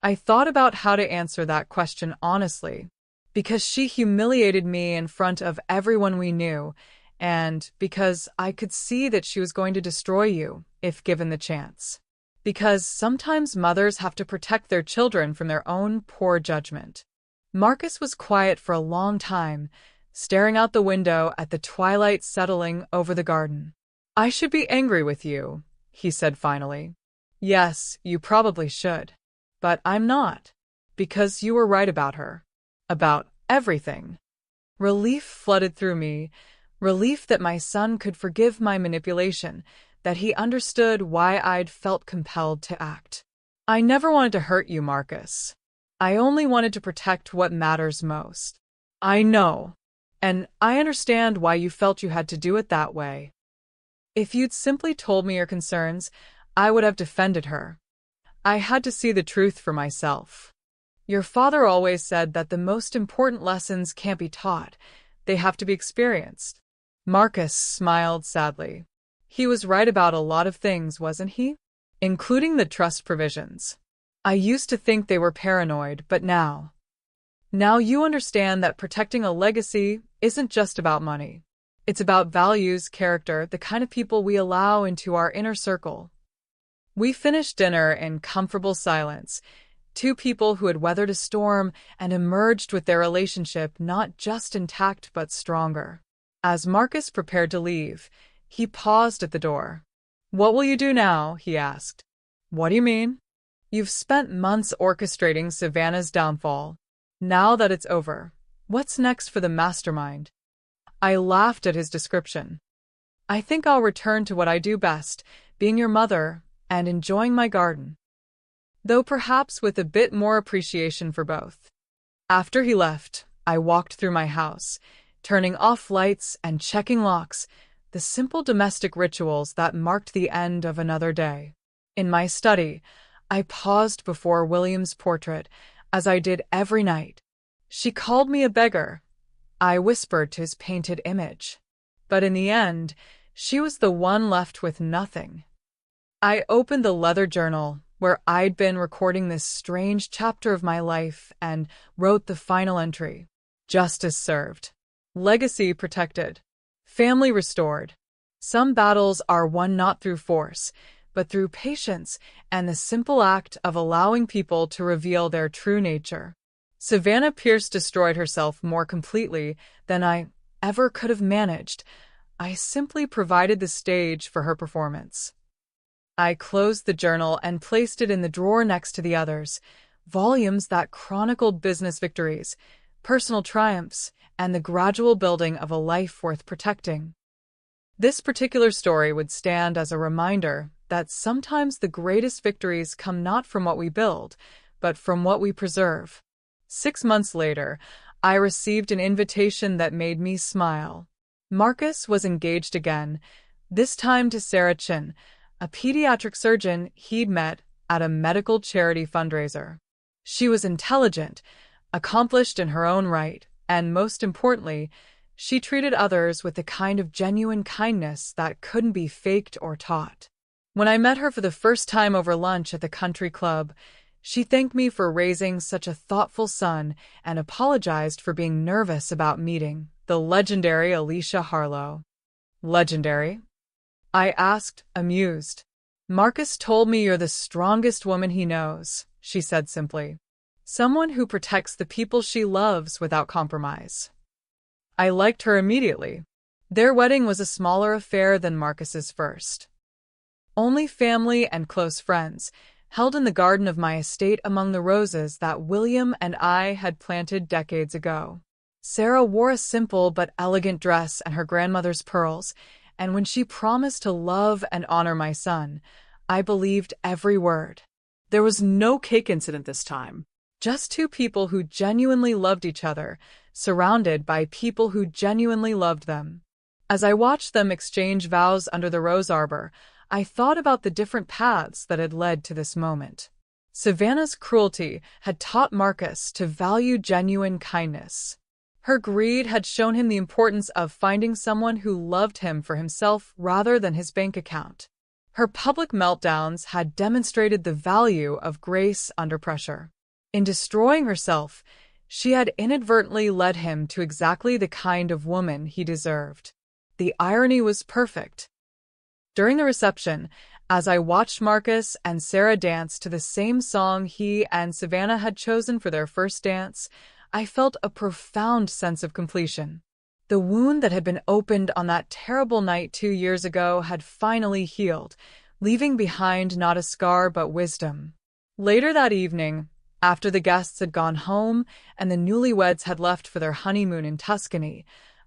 I thought about how to answer that question honestly. Because she humiliated me in front of everyone we knew, and because I could see that she was going to destroy you, if given the chance. Because sometimes mothers have to protect their children from their own poor judgment. Marcus was quiet for a long time, staring out the window at the twilight settling over the garden. "I should be angry with you," he said finally. "Yes, you probably should. But I'm not. Because you were right about her. About everything." Relief flooded through me, relief that my son could forgive my manipulation, that he understood why I'd felt compelled to act. "I never wanted to hurt you, Marcus. I only wanted to protect what matters most." "I know. And I understand why you felt you had to do it that way. If you'd simply told me your concerns, I would have defended her. I had to see the truth for myself. Your father always said that the most important lessons can't be taught, they have to be experienced." Marcus smiled sadly. He was right about a lot of things, wasn't he? Including the trust provisions. I used to think they were paranoid, but now you understand that protecting a legacy isn't just about money. It's about values, character, the kind of people we allow into our inner circle. We finished dinner in comfortable silence, two people who had weathered a storm and emerged with their relationship not just intact but stronger. As Marcus prepared to leave, he paused at the door. "What will you do now?" he asked. "What do you mean?" "You've spent months orchestrating Savannah's downfall. Now that it's over, what's next for the mastermind?" I laughed at his description. "I think I'll return to what I do best, being your mother and enjoying my garden. Though perhaps with a bit more appreciation for both." After he left, I walked through my house, turning off lights and checking locks, the simple domestic rituals that marked the end of another day. In my study, I paused before William's portrait, as I did every night. "She called me a beggar," I whispered to his painted image. But in the end, she was the one left with nothing. I opened the leather journal, where I'd been recording this strange chapter of my life, and wrote the final entry. Justice served. Legacy protected. Family restored. Some battles are won not through force, but through patience and the simple act of allowing people to reveal their true nature. Savannah Pierce destroyed herself more completely than I ever could have managed, I simply provided the stage for her performance. I closed the journal and placed it in the drawer next to the others, volumes that chronicled business victories, personal triumphs, and the gradual building of a life worth protecting. This particular story would stand as a reminder that sometimes the greatest victories come not from what we build, but from what we preserve. 6 months later, I received an invitation that made me smile. Marcus was engaged again, this time to Sarah Chin, a pediatric surgeon he'd met at a medical charity fundraiser. She was intelligent, accomplished in her own right, and most importantly, she treated others with the kind of genuine kindness that couldn't be faked or taught. When I met her for the first time over lunch at the country club, she thanked me for raising such a thoughtful son and apologized for being nervous about meeting the legendary Alicia Harlow. Legendary? I asked, amused. Marcus told me you're the strongest woman he knows, she said simply. Someone who protects the people she loves without compromise. I liked her immediately. Their wedding was a smaller affair than Marcus's first. Only family and close friends, held in the garden of my estate among the roses that William and I had planted decades ago. Sarah wore a simple but elegant dress and her grandmother's pearls, and when she promised to love and honor my son, I believed every word. There was no cake incident this time. Just two people who genuinely loved each other, surrounded by people who genuinely loved them. As I watched them exchange vows under the rose arbor, I thought about the different paths that had led to this moment. Savannah's cruelty had taught Marcus to value genuine kindness. Her greed had shown him the importance of finding someone who loved him for himself rather than his bank account. Her public meltdowns had demonstrated the value of grace under pressure. In destroying herself, she had inadvertently led him to exactly the kind of woman he deserved. The irony was perfect. During the reception, as I watched Marcus and Sarah dance to the same song he and Savannah had chosen for their first dance, I felt a profound sense of completion. The wound that had been opened on that terrible night 2 years ago had finally healed, leaving behind not a scar but wisdom. Later that evening, after the guests had gone home and the newlyweds had left for their honeymoon in Tuscany,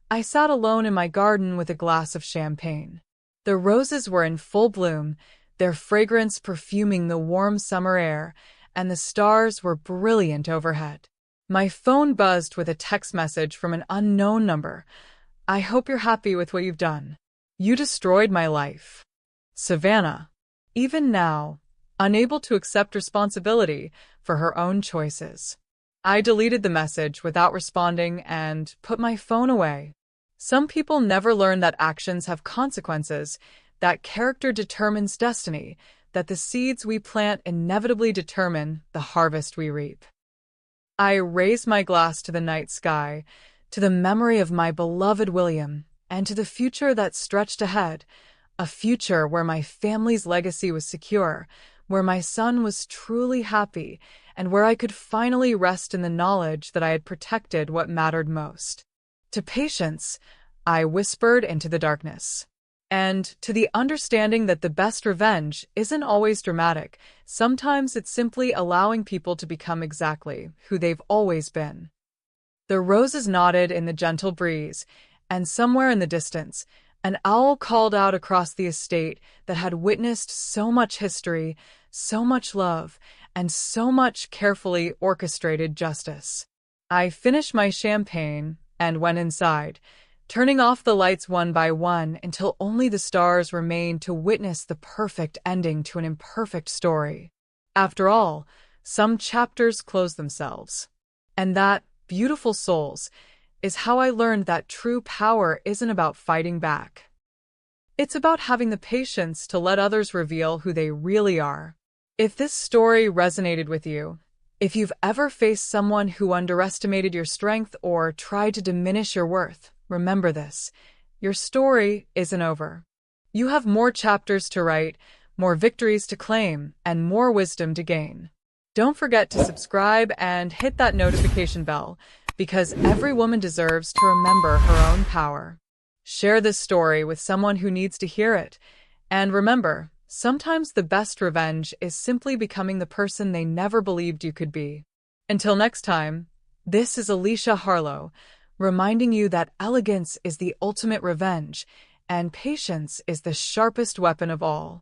I sat alone in my garden with a glass of champagne. The roses were in full bloom, their fragrance perfuming the warm summer air, and the stars were brilliant overhead. My phone buzzed with a text message from an unknown number. I hope you're happy with what you've done. You destroyed my life. Savannah. Even now, unable to accept responsibility for her own choices. I deleted the message without responding and put my phone away. Some people never learn that actions have consequences, that character determines destiny, that the seeds we plant inevitably determine the harvest we reap. I raised my glass to the night sky, to the memory of my beloved William, and to the future that stretched ahead, a future where my family's legacy was secure, where my son was truly happy, and where I could finally rest in the knowledge that I had protected what mattered most. To patience, I whispered into the darkness. And to the understanding that the best revenge isn't always dramatic, sometimes it's simply allowing people to become exactly who they've always been. The roses nodded in the gentle breeze, and somewhere in the distance, an owl called out across the estate that had witnessed so much history, so much love, and so much carefully orchestrated justice. I finished my champagne and went inside, turning off the lights one by one until only the stars remained to witness the perfect ending to an imperfect story. After all, some chapters close themselves. And that, beautiful souls, is how I learned that true power isn't about fighting back. It's about having the patience to let others reveal who they really are. If this story resonated with you, if you've ever faced someone who underestimated your strength or tried to diminish your worth, remember this: your story isn't over. You have more chapters to write, more victories to claim, and more wisdom to gain. Don't forget to subscribe and hit that notification bell, because every woman deserves to remember her own power. Share this story with someone who needs to hear it. And remember, sometimes the best revenge is simply becoming the person they never believed you could be. Until next time, this is Alicia Harlow, reminding you that elegance is the ultimate revenge, and patience is the sharpest weapon of all.